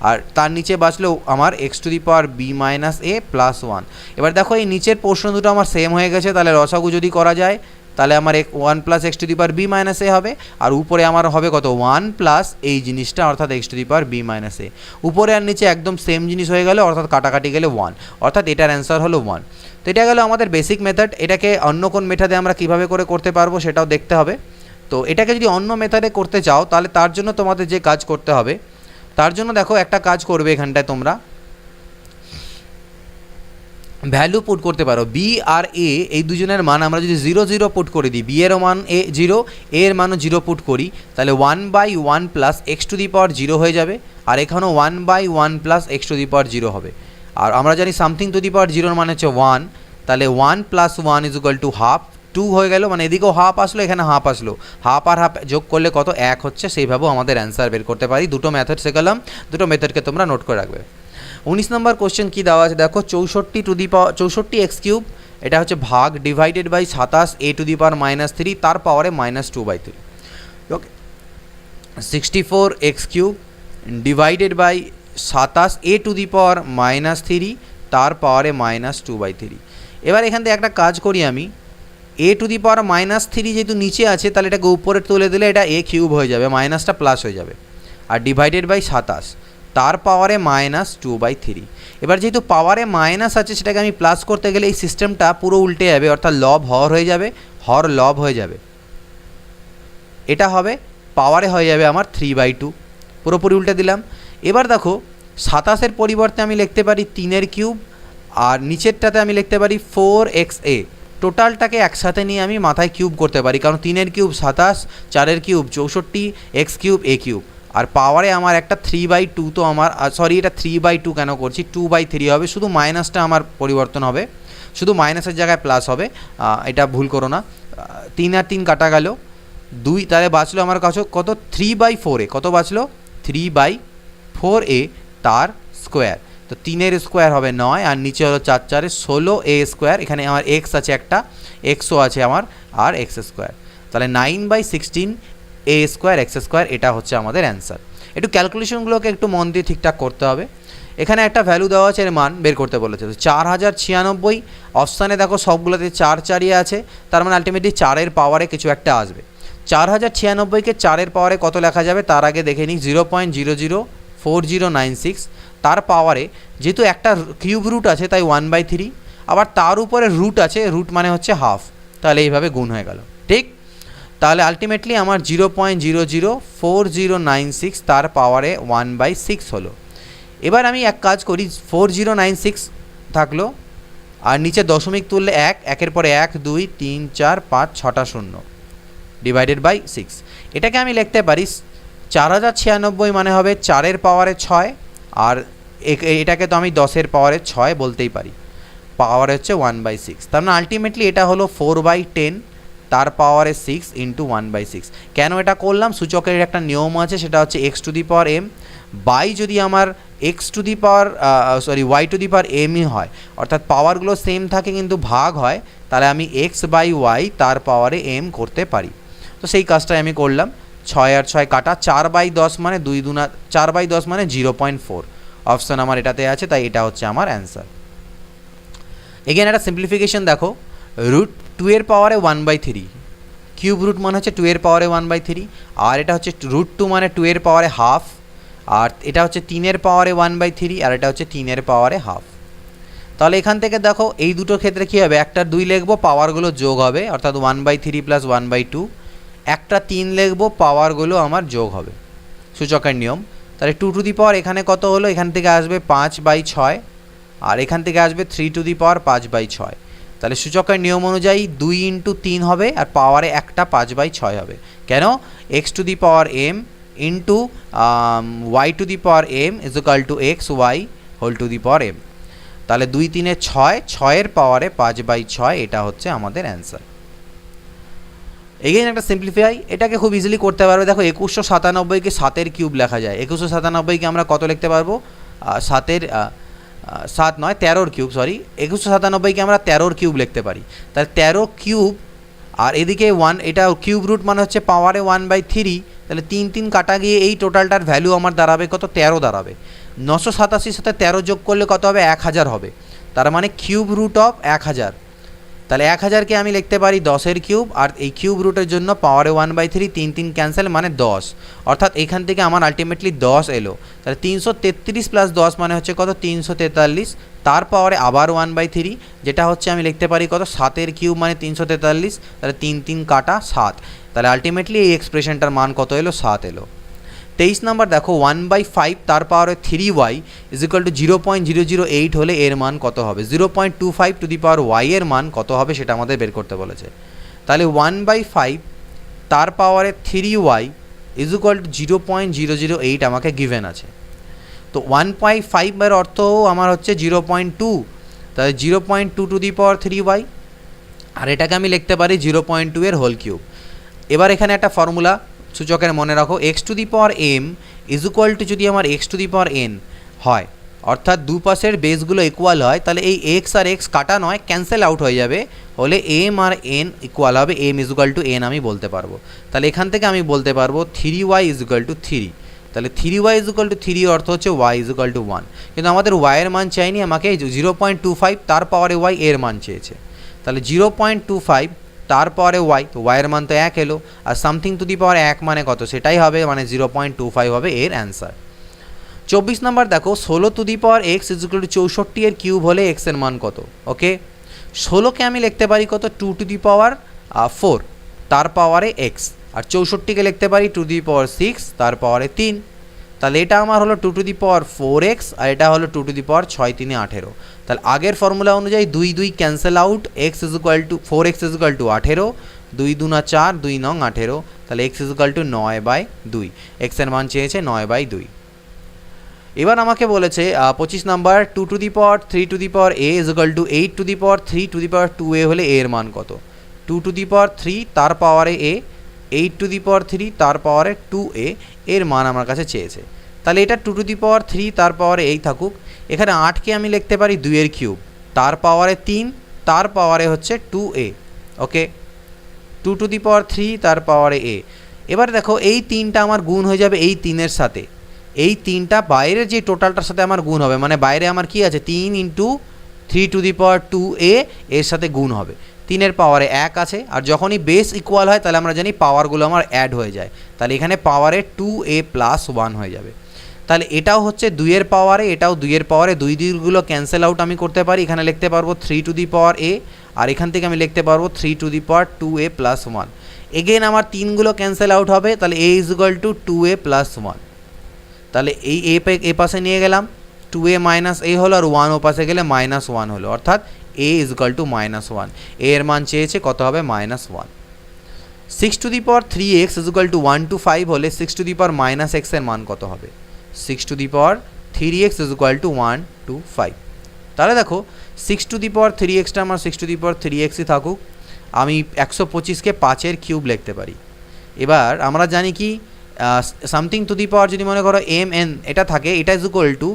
আর তার নিচে বাঁচলো আমার x to the power B minus A plus 1। এবার দেখো এই নিচের পোর্শন দুটো আমার সেম হয়ে গেছে, তাহলে রসাগু যদি করা যায় তাহলে আমার 1 plus x to the power B minus A হবে, আর উপরে আমার হবে কত 1 প্লাস এই জিনিসটা অর্থাৎ X to the power B minus A, উপরে আর নিচে একদম সেম জিনিস হয়ে গেল, অর্থাৎ কাটাকাটি গেলে 1, অর্থাৎ এটার অ্যান্সার হলো 1। তো এটা গেল আমাদের বেসিক মেথড। এটাকে অন্য কোন মেথডে আমরা কীভাবে করে করতে পারবো সেটাও দেখতে হবে। তো এটাকে যদি অন্য মেথডে করতে চাও তাহলে তার জন্য তোমাদের যে কাজ করতে হবে, তার জন্য দেখো একটা কাজ করবে, এখানটায় তোমরা ভ্যালু পুট করতে পারো, বি আর এ এই দুজনের মান আমরা যদি 0 0 পুট করে দিই, বি এরও মান এ 0, এ এর মানও 0 পুট করি, তাহলে 1/1 plus x to the power 0 হয়ে যাবে, আর এখানেও 1/1 plus x to the power 0 হবে। আর আমরা জানি সামথিং টু দি পাওয়ার 0 মানে হচ্ছে 1, তাহলে 1 plus 1 is equal to half, 2 হয়ে গেল, মানে এদিকেও হাফ আসলো এখানে হাফ আসলো, হাফ আর হাফ যোগ করলে কত 1 হচ্ছে, সেইভাবেও আমাদের অ্যান্সার বের করতে পারি। দুটো মেথড শেখালাম, দুটো মেথডকে তোমরা নোট করে রাখবে। 19 নম্বর কোশ্চেন কী দেওয়া আছে দেখো, 64 এক্স কিউব, এটা হচ্ছে ভাগ divided by 27 A to the power -3 তার পাওয়ারে -2/3। Okay, 64 X cube divided by 27 A to the power -3 তার পাওয়ারে -2/3। এবার এখান থেকে একটা কাজ করি আমি, এ টু দি পাওয়ার -3 যেহেতু নিচে আছে তাহলে এটাকে উপরে তুলে দিলে এটা এ কিউব হয়ে যাবে, মাইনাসটা প্লাস হয়ে যাবে, আর ডিভাইডেড বাই 27 তার পাওয়ারে -2/3। এবার যেহেতু পাওয়ারে মাইনাস আছে সেটাকে আমি প্লাস করতে গেলে এই সিস্টেমটা পুরো উল্টে যাবে, অর্থাৎ লব হর হয়ে যাবে, হর লব হয়ে যাবে, এটা হবে পাওয়ারে হয়ে যাবে আমার 3/2। পুরোপুরি উল্টে দিলাম। এবার দেখো 27-এর পরিবর্তে আমি লিখতে পারি 3-এর কিউব, আর নিচেরটাতে আমি লিখতে পারি 4xa। টোটালটাকে একসাথে নিয়ে আমি মাথায় কিউব করতে পারি, কারণ 3-এর কিউব 27, 4-এর কিউব 64, এক্স কিউব এ কিউব। আর পাওয়ারে আমার একটা 3/2 তো আমার, সরি এটা 3/2 কেন করছি, 2/3 হবে, শুধু মাইনাসটা আমার পরিবর্তন হবে, শুধু মাইনাসের জায়গায় প্লাস হবে, এটা ভুল করো না। 3 আর 3 কাটা গেল, 2, তাহলে বাঁচলো আমার কাছে কত, 3/4a। কত বাঁচলো, 3/4a তার স্কোয়ার। তো 3-এর স্কোয়ার হবে 9, আর নিচে হলো 4 4-এ 16a স্কোয়ার। এখানে আমার এক্স আছে একটা, এক্সও আছে আমার, আর এক্স স্কোয়ার। তাহলে 9/16a স্কোয়ার এক্স স্কোয়ার, এটা হচ্ছে আমাদের অ্যান্সার। একটু ক্যালকুলেশনগুলোকে একটু মন দিয়ে ঠিকঠাক করতে হবে। এখানে একটা ভ্যালু দেওয়া আছে, এর মান বের করতে বলেছে। তো 4096, অপশানে দেখো সবগুলোতে 4 4ই আছে, তার মানে আলটিমেটলি 4-এর পাওয়ারে কিছু একটা আসবে। 4096কে 4-এর পাওয়ারে কত লেখা যাবে, তার আগে দেখে নিই। 0.004096 তার পাওয়ারে, যেহেতু একটা কিউব রুট আছে তাই 1/3, আবার তার উপরে রুট আছে, রুট মানে হচ্ছে হাফ, তাহলে এইভাবে গুণ হয়ে গেল, ঠিক। তাহলে আলটিমেটলি আমার 0.004096 তার পাওয়ারে 1/6 হলো। এবার আমি এক কাজ করি, 4096 থাকলো, আর নিচে দশমিক তুললে 1, 1-এর পরে 1 2 3 4 5 6টা 0 ডিভাইডেড বাই 6। এটাকে আমি লিখতে পারি 4096 মানে হবে 4-এর পাওয়ারে 6, আর এটাকে তো আমি 10-এর পাওয়ারে 6 বলতেই পারি, পাওয়ার হচ্ছে 1/6। তার মানে আলটিমেটলি এটা হলো 4/10 তার পাওয়ারে 6 ইন্টু 1/6। কেন এটা করলাম, সূচকের একটা নিয়ম আছে, সেটা হচ্ছে x⁴m বাই যদি আমার y⁴m হয়, অর্থাৎ পাওয়ারগুলো সেম থাকে কিন্তু ভাগ হয়, তাহলে আমি x/y তার পাওয়ারে m করতে পারি। তো সেই কাজটাই আমি করলাম। 6 আর 6 কাটা, 4/10 মানে 2 2 4/10 মানে 0.4, অপশান আমার এটাতে আছে, তাই এটা হচ্ছে আমার অ্যান্সার। এগেন একটা সিম্পলিফিকেশন দেখো, √2-এর পাওয়ারে 1/3, কিউব রুট মানে হচ্ছে 2-এর পাওয়ারে 1/3, আর এটা হচ্ছে √2 মানে 2-এর পাওয়ারে হাফ, আর এটা হচ্ছে 3-এর পাওয়ারে 1/3, আর এটা হচ্ছে 3-এর পাওয়ারে হাফ। তাহলে এখান থেকে দেখো এই দুটোর ক্ষেত্রে কী হবে, একটা 2 লিখবো, পাওয়ারগুলো যোগ হবে, অর্থাৎ 1/3 প্লাস 1/2, একটা 3 লিখবো, পাওয়ারগুলো আমার যোগ হবে, সূচকের নিয়ম। তাহলে 2 এখানে কত হলো, এখান থেকে আসবে 5/6, আর এখান থেকে আসবে 3 5/6। তাহলে সূচকের নিয়ম অনুযায়ী 2 × 3 হবে, আর পাওয়ারে একটা 5/6 হবে। কেন, x⁴m into y⁴m is equal two xy⁴m। তাহলে 2 3 6, 6-এর পাওয়ারে 5/6, এটা হচ্ছে আমাদের অ্যান্সার। এগেইন একটা সিম্পলিফাই, এটাকে খুব ইজিলি করতে পারবে। দেখো 2197কে 7-এর কিউব লেখা যায়, 2197কে আমরা কত লিখতে পারবো, 13-র কিউব, সরি 2197কে আমরা 13-র কিউব লিখতে পারি। তাহলে 13 কিউব, আর এদিকে 1, এটা কিউব রুট মানে হচ্ছে পাওয়ারে 1/3, তাহলে 3 3 কাটা গিয়ে এই টোটালটার ভ্যালু আমার দাঁড়াবে কত, 13 দাঁড়াবে। 987 সাথে 13 যোগ করলে কত হবে, 1000 হবে, তার মানে কিউব রুট অফ 1000। তাহলে 1000কে আমি লিখতে পারি 10-এর কিউব, আর এই কিউব রুটের জন্য পাওয়ারে 1/3, 3 3 ক্যান্সেল মানে 10, অর্থাৎ এখান থেকে আমার আলটিমেটলি 10 এলো। তাহলে 333 প্লাস 10 মানে হচ্ছে কত, 343, তার পাওয়ারে আবার 1/3, যেটা হচ্ছে আমি লিখতে পারি কত, 7-এর কিউব মানে 343, তাহলে 3 3 কাটা 7, তাহলে আলটিমেটলি এই এক্সপ্রেশনটার মান কত এলো, 7 এলো। 23 নম্বর দেখো, 1/5 তার পাওয়ারে 3y ইজ ইকুয়াল টু 0.008 হলে এর মান কত হবে, 0.25 এর মান কত হবে সেটা আমাদের বের করতে বলেছে। তাহলে 1/5 তার পাওয়ারে 3y ইজ ইকুয়াল টু 0.008 আমাকে গিভেন আছে। তো 1.5 এর অর্থ আমার হচ্ছে 0.2, তাহলে 0.2 আর এটাকে আমি লিখতে পারি 0.2 এর হোল কিউব। এবার এখানে একটা ফর্মুলা সূচকের মনে রাখো, x⁴m ইজ ইকুয়াল টু, যদি আমার x⁴n হয়, অর্থাৎ দুপাশের বেসগুলো ইকুয়াল হয়, তাহলে এই x আর x কাটা নয়, ক্যান্সেল আউট হয়ে যাবে, হলে m আর n ইকুয়াল হবে, m is equal two n আমি বলতে পারবো। তাহলে এখান থেকে আমি বলতে পারবো 3y ইজ ইকুয়াল টু 3, তাহলে 3y ইজ ইকুয়াল টু 3 অর্থ হচ্ছে y ইজ ইকুয়াল টু 1, কিন্তু আমাদের y এর মান চাইনি, আমাকে 0.25 তার পাওয়ারে y এর মান চেয়েছে। তাহলে 0.25 তার পাওয়ারে y, তো y এর মান তো 1 এলো, আর সামথিং টু দি পাওয়ার 1 মানে কত, সেটাই হবে, মানে 0.25 হবে এর অ্যান্সার। 24 নম্বর দেখো, 16 two the power x is equal two 64 এর কিউব হলে x এর মান কত। ওকে, 16কে আমি লিখতে পারি কত, 2 টু দি পাওয়ার 4 তার পাওয়ারে x, আর 64কে লিখতে পারি 2 টু দি পাওয়ার 6 তার পাওয়ারে 3, তাহলে এটা আমার হলো 2 টু দি পাওয়ার 4x আর এটা হলো 2 টু দি পাওয়ার 6 3 18। তাহলে আগের ফর্মুলা অনুযায়ী 2 2 cancel out, x is equal two 4x is equal two 18, 2 2 না 4, 2 9 18, তাহলে x is equal two 9/2, x এর মান চেয়েছে 9/2। এবার আমাকে বলেছে 25 number 2 to the power 3 to the power a is equal two 8 to the power 3 to the power 2a হলে a এর মান কত? 2 টু দি পাওয়ার 3 তার পাওয়ারে a, 8 টু দি পাওয়ার 3 তার পাওয়ারে 2a এর মান আমার কাছে চেয়েছে। তাহলে এটা 2 টু দি পাওয়ার 3 তার পাওয়ারে এই থাকুক, এখানে 8কে আমি লিখতে পারি 2 এর কিউব, তার পাওয়ারে 3 তার পাওয়ারে হচ্ছে 2a। Okay, 2 to the power 3 তার পাওয়ারে a। এবার দেখো এই 3টা আমার গুণ হয়ে যাবে এই 3-এর সাথে, এই 3টা বাইরের যে টোটালটার সাথে আমার গুণ হবে, মানে বাইরে আমার কি আছে 3 into 3 to the power 2a এর সাথে গুণ হবে, 3-এর পাওয়ারে 1 আছে। আর যখনই বেস ইকুয়াল হয় তাহলে আমরা জানি পাওয়ারগুলো আমার অ্যাড হয়ে যায়, তাহলে এখানে পাওয়ারে 2a প্লাস 1 হয়ে যাবে। তাহলে এটাও হচ্ছে 2-এর পাওয়ারে, এটাও 2-এর পাওয়ারে, 2 2গুলো ক্যান্সেল আউট আমি করতে পারি, এখানে লিখতে পারবো 3 টু দি পাওয়ার a আর এখান থেকে আমি লিখতে পারবো 3 to the power 2a plus 1। Again আমার 3গুলো ক্যান্সেল আউট হবে, তাহলে a is equal two 2a plus 1। তাহলে এই এ পাশে নিয়ে গেলাম, 2a মাইনাস a হলো আর 1 ও পাশে গেলে মাইনাস 1 হলো, অর্থাৎ a is equal to -1। a এর মান চেয়েছে কত হবে? -1। 6 two the power 3x is equal to 1 to 5 হলে 6 টু দি পাওয়ার -x এর মান কত হবে? 6 two the power 3x is equal to 1 to 5। তাহলে দেখো 6 টু দি পাওয়ার 3xটা আমার 6 টু দি পাওয়ার 3xই থাকুক, আমি 125কে 5-এর কিউব লিখতে পারি। এবার আমরা জানি কি সামথিং টু দি পাওয়ার যদি মনে করো mn এটা থাকে, এটা ইজ ইকুয়াল টু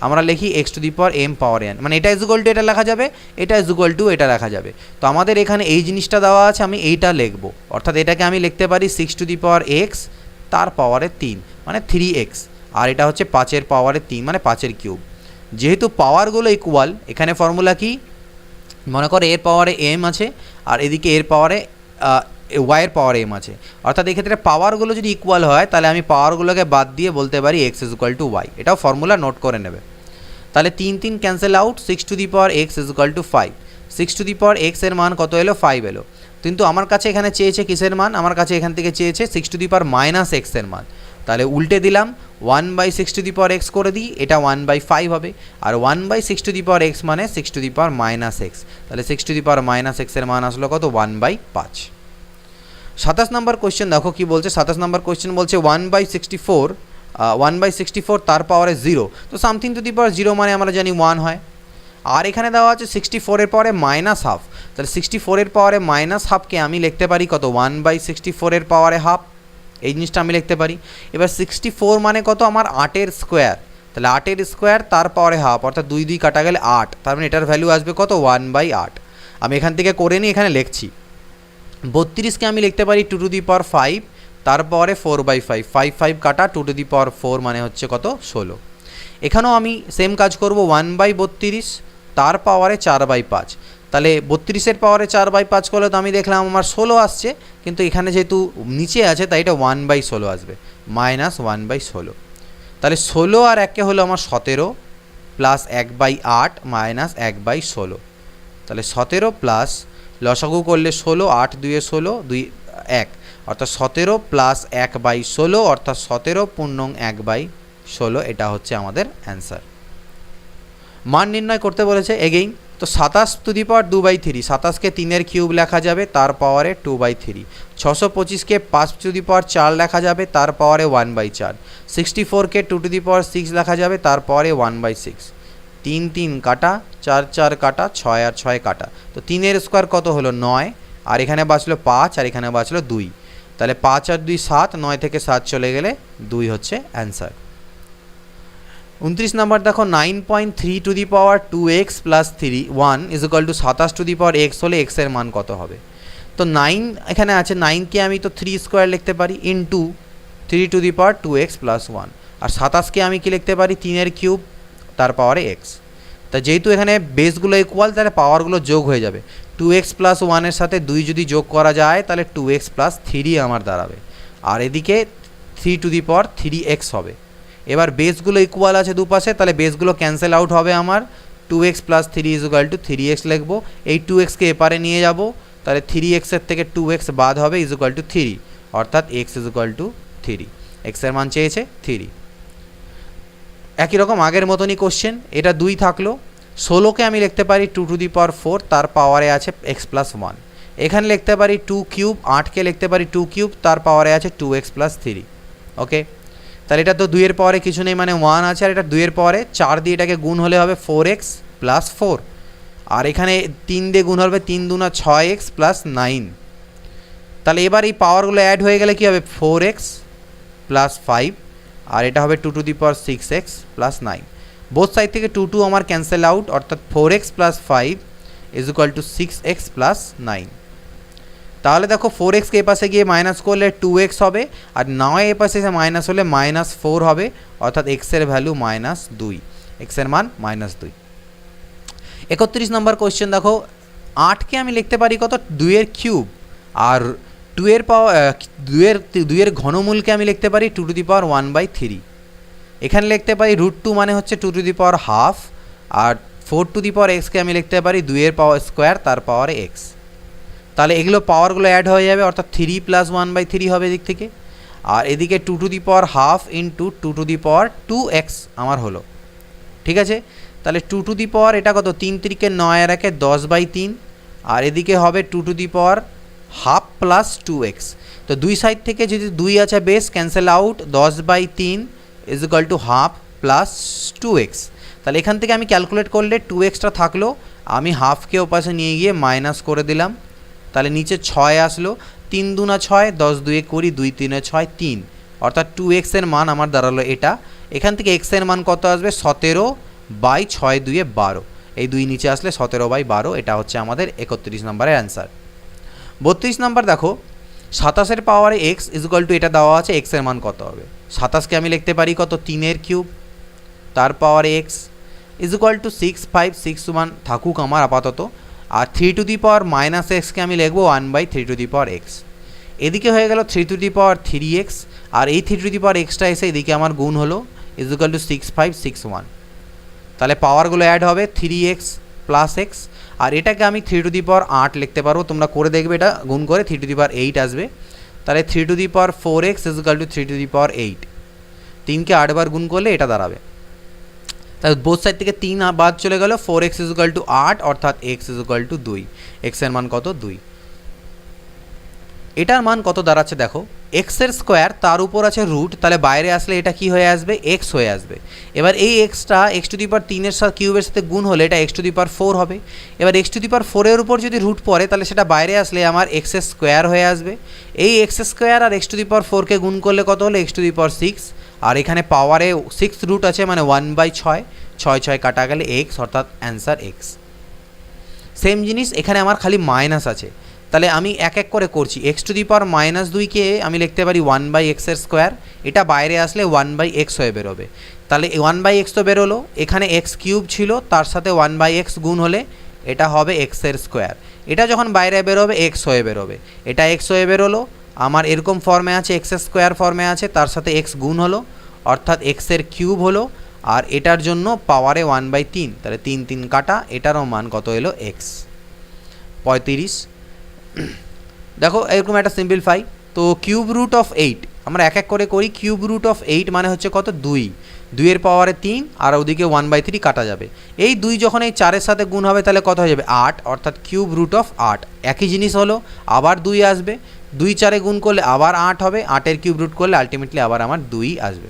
আমরা লিখি x to the power m power n, মানে এটা ইজ ইকুয়াল টু এটা লেখা যাবে, এটা ইজ ইকুয়াল টু এটা লেখা যাবে। তো আমাদের এখানে এই জিনিসটা দেওয়া আছে, আমি এইটা লিখব, অর্থাৎ এটাকে আমি লিখতে পারি 6 টু দি পাওয়ার x তার পাওয়ারে 3 মানে 3x, আর এটা হচ্ছে 5-এর পাওয়ারে 3 মানে 5-এর কিউব। যেহেতু পাওয়ারগুলো ইকুয়াল, এখানে ফর্মুলা কি মনে করো এর পাওয়ারে m আছে আর এদিকে এর পাওয়ারে y এর পাওয়ার m আছে, অর্থাৎ এক্ষেত্রে পাওয়ারগুলো যদি ইকুয়াল হয় তাহলে আমি পাওয়ারগুলোকে বাদ দিয়ে বলতে পারি x is equal two y। এটাও ফর্মুলা নোট করে নেবে। তাহলে 3 3 cancel out, 6 two the power x is equal two 5। 6 two the power x এর মান কত এলো? 5 এলো। কিন্তু আমার কাছে এখানে চেয়েছে কিসের মান? আমার কাছে এখান থেকে চেয়েছে 6 টু দি পাওয়ার -x এর মান। তাহলে উল্টে দিলাম, 1/6 টু দি পাওয়ার x করে দিই, এটা 1/5 হবে, আর 1/6 টু দি পাওয়ার x মানে 6 টু দি পাওয়ার -x। তাহলে 6 টু দি পাওয়ার -x এর মান আসলো কত? 1/5। 27 নম্বর কোয়েশ্চেন দেখো কি বলছে। 27 নম্বর কোয়েশ্চেন বলছে 1/64 তার পাওয়ারে 0। তো সামথিং টু দি পাওয়ার 0 মানে আমরা জানি 1 হয়। আর এখানে দেওয়া আছে 64 এর পাওয়ারে -হাফ, তাহলে 64 এর পাওয়ারে -হাফকে আমি লিখতে পারি কত? 1/64 এর পাওয়ারে হাফ, এই জিনিসটা আমি লিখতে পারি। এবার 64 মানে কত? আমার 8-এর স্কোয়ার, তাহলে 8-এর স্কোয়ার তার পাওয়ারে হাফ, অর্থাৎ 2 2 কাটা গেলে 8, তার মানে এটার ভ্যালু আসবে কত? 1/8। আমি এখান থেকে করে নিই, এখানে লিখছি 32কে আমি লিখতে পারি 2 টু দি পাওয়ার 5 তার পাওয়ারে 4/5, 5 5 কাটা 2 টু দি পাওয়ার 4 মানে হচ্ছে কত? 16। এখানেও আমি সেম কাজ করব, 1/32 তার পাওয়ারে 4/5, তাহলে 32-এর পাওয়ারে 4/5 করলে তো আমি দেখলাম আমার 16 আসছে, কিন্তু এখানে যেহেতু নিচে আছে তাই এটা 1/16 আসবে, -1/16। তাহলে 16 আর 1 হলো আমার 17 প্লাস 1/8 মাইনাস 1/16, তাহলে 17 প্লাস লসাগু করলে 16, 8 2 16, 2 1, অর্থাৎ 17 প্লাস 1/16 অর্থাৎ 17 পূর্ণং 1/16, এটা হচ্ছে আমাদের অ্যান্সার। মান নির্ণয় করতে বলেছে এগেইন। তো 27 টু দি পাওয়ার 2/3, 27কে 3-এর কিউব লেখা যাবে তার পাওয়ারে 2/3, 625কে 5 টু দি পাওয়ার 4 লেখা যাবে তার পাওয়ারে 1/4, 64কে 2 টু দি পাওয়ার 6 লেখা যাবে তার পাওয়ারে 1/6, 3 3 কাটা, 4 4 কাটা, 6 আর 6 কাটা, তো 3-এর স্কোয়ার কত হলো? 9, আর এখানে বাঁচলো 5 আর এখানে বাঁচলো 2, তাহলে 5 আর 2 7, 9 থেকে 7 চলে গেলে 2 হচ্ছে অ্যান্সার। 29 নাম্বার দেখো 9.3 two the power 2x plus 1 is equal two 27 two the power x হলে x এর মান কত হবে? তো 9 এখানে আছে, 9কে আমি তো 3 স্কোয়ার লিখতে পারি into 3 to the power 2x plus 1, আর 27কে আমি কি লিখতে পারি? 3-এর কিউব তার পাওয়ারে x। তা যেহেতু এখানে বেসগুলো ইকুয়াল তাহলে পাওয়ারগুলো যোগ হয়ে যাবে, 2x প্লাস 1-এর সাথে 2 যদি যোগ করা যায় তাহলে 2x প্লাস 3 আমার দাঁড়াবে, আর এদিকে 3 টু দি পাওয়ার 3x হবে। এবার বেসগুলো ইকুয়াল আছে দুপাশে, তাহলে বেসগুলো ক্যান্সেল আউট হবে আমার, 2x plus 3 is equal two 3x লিখবো, এই 2xকে এপারে নিয়ে যাব, তাহলে 3x এর থেকে 2x বাদ হবে ইজ ইকুয়াল টু 3, অর্থাৎ x is equal to 3, x এর মান চেয়েছে 3। একই রকম আগের মতনই কোশ্চেন, এটা 2 থাকলো, 16কে আমি লিখতে পারি 2 টু দি পাওয়ার 4, তার পাওয়ারে আছে x প্লাস 1। এখানে লিখতে পারি 2 কিউব, 8কে লিখতে পারি 2 কিউব, তার পাওয়ারে আছে 2x প্লাস 3। ওকে, তাহলে এটা তো 2 এর পাওয়ারে কিছু নেই, মানে 1 আছে, আর এটা 2 এর পাওয়ারে 4 দিয়ে এটাকে গুণ হলে হবে 4x প্লাস 4, আর এখানে 3 দিয়ে গুণ হবে 3 দুনা 6x প্লাস 9। তাহলে এবার এই পাওয়ারগুলো অ্যাড হয়ে গেলে কী হবে, 4x প্লাস 5, আর এটা হবে 2 to the power 6x plus 9। Both side থেকে 2 2 আমার ক্যান্সেল আউট, অর্থাৎ 4x plus 5 is equal two 6x plus 9। তাহলে দেখো 4xকে এ পাশে গিয়ে মাইনাস করলে 2x হবে, আর 9 এ পাশে এসে মাইনাস হলে -4 হবে, অর্থাৎ x এর ভ্যালু -2, x এর মান -2। 31 নম্বর কোয়েশ্চেন দেখো, 8কে আমি লিখতে পারি কত, 2 এর কিউব, আর 2 এর পাওয়ার 2 এর ঘনমূলকে আমি লিখতে পারি 2 টু দি পাওয়ার 1/3। এখানে লিখতে পারি √2 মানে হচ্ছে 2 টু দি পাওয়ার হাফ, আর 4 টু দি পাওয়ার এক্সকে আমি লিখতে পারি 2 এর পাওয়ার স্কোয়ার, তার পাওয়ারে এক্স। তাহলে এগুলো পাওয়ারগুলো অ্যাড হয়ে যাবে, অর্থাৎ 3 প্লাস 1/3 হবে এদিক থেকে, আর এদিকে 2 to the power half into 2 to the power 2x আমার হলো। ঠিক আছে, তাহলে 2 টু দি পাওয়ার এটা কত, 3 3 কে 9 আর 1 10/3, আর এদিকে হবে 2 to the power half plus 2x। তো দুই সাইড থেকে যদি 2 আছে base cancel out, 10/3 is equal to half plus 2x। তাহলে এখান থেকে আমি ক্যালকুলেট করলে 2xটা থাকলো, আমি হাফকে ওপাশে নিয়ে গিয়ে মাইনাস করে দিলাম, তাহলে নিচে 6 আসলো, 3 দুনা 6, 10 2 20, 2 3 6 3, অর্থাৎ 2x এর মান আমার দাঁড়ালো এটা। এখান থেকে x এর মান কত আসবে, 17/6 2 12, এই 2 নিচে আসলে 17/12, এটা হচ্ছে আমাদের 31 নম্বরের অ্যান্সার। 32 নম্বর দেখো, 27 পাওয়ারে x ইজ ইকুয়াল টু, এটা দেওয়া আছে x এর মান কত হবে। 27কে আমি লিখতে পারি কত, 3 এর কিউব, তার পাওয়ারে x ইজ ইকুয়াল টু 6 5 6 1 থাকুক আমার আপাতত, আর 3 টু দি পাওয়ার -xকে আমি লিখবো 1/3 টু দি পাওয়ার x। এদিকে হয়ে গেল 3 টু দি পাওয়ার 3x, আর এই 3 টু দি পাওয়ার এক্সটা এসে এদিকে আমার গুণ হলো, ইজ ইকুয়াল টু 6 5 6 1। তাহলে পাওয়ারগুলো অ্যাড হবে 3x প্লাস x, আর এটাকে আমি 3 টু দি পাওয়ার 8 লিখতে পারবো, তোমরা করে দেখবে এটা গুণ করে 3 টু দি পাওয়ার 8 আসবে। তাহলে 3 to the power 4x is equal to 3 to the power 8, 3কে 8 বার গুণ করলে এটা দাঁড়াবে। তাহলে বোথ সাইড থেকে 3 বাদ চলে গেল, 4x ইজ ইকুয়াল টু 8, অর্থাৎ x is equal to 2, x এর মান কত, 2। এটার মান কত দাঁড়াচ্ছে দেখো, x এর স্কোয়ার তার উপর আছে রুট, তাহলে বাইরে আসলে এটা কি হয়ে আসবে, x হয়ে আসবে। এবার এই extra x to the power 3 এর সাথে কিউবের সাথে গুণ হলে এটা x টু দি পাওয়ার 4 হবে। এবার x টু দি পাওয়ার 4 এর উপর যদি রুট পড়ে, তাহলে সেটা বাইরে আসলে আমার x এর স্কোয়ার হয়ে আসবে। এই x স্কোয়ার আর x টু দি পাওয়ার 4কে গুণ করলে কত হলো, x টু দি পাওয়ার 6, আর এখানে পাওয়ারে 6 রুট আছে, মানে 1/6, 6 6 কাটা গেলে x, অর্থাৎ অ্যান্সার x। সেম জিনিস এখানে আমার খালি মাইনাস আছে, তাহলে আমি এক এক করে করছি। x টু দি পাওয়ার -2কে আমি লিখতে পারি 1/x এর স্কোয়ার, এটা বাইরে আসলে 1/x হয়ে বেরোবে। তাহলে 1/x তো বেরোলো, এখানে x কিউব ছিল, তার সাথে 1/x গুণ হলে এটা হবে x এর স্কোয়ার। এটা যখন বাইরে বেরোবে x হয়ে বেরোবে, এটা x হয়ে বেরোলো, আমার এরকম ফর্মে আছে, x স্কোয়ার ফর্মে আছে, তার সাথে x গুণ হলো, অর্থাৎ x এর কিউব হলো, আর এটার জন্য পাওয়ারে 1/3, তাহলে 3 3 কাটা, এটারও মান কত এলো, x 35। দেখো এরকম একটা সিম্পলিফাই, তো কিউব রুট অফ 8 আমরা এক এক করে করি। কিউব রুট অফ 8 মানে হচ্ছে কত, 2, 2 এর পাওয়ারে 3, আর ওদিকে 1/3 কাটা যাবে। এই 2 যখন এই 4 এর সাথে গুণ হবে, তাহলে কত হয়ে যাবে, 8, অর্থাৎ কিউব রুট অফ 8। একই জিনিস হলো, আবার 2 আসবে, 2 4 গুণ করলে আবার 8 হবে, 8 এর কিউব রুট করলে আলটিমেটলি আবার আমার 2 আসবে।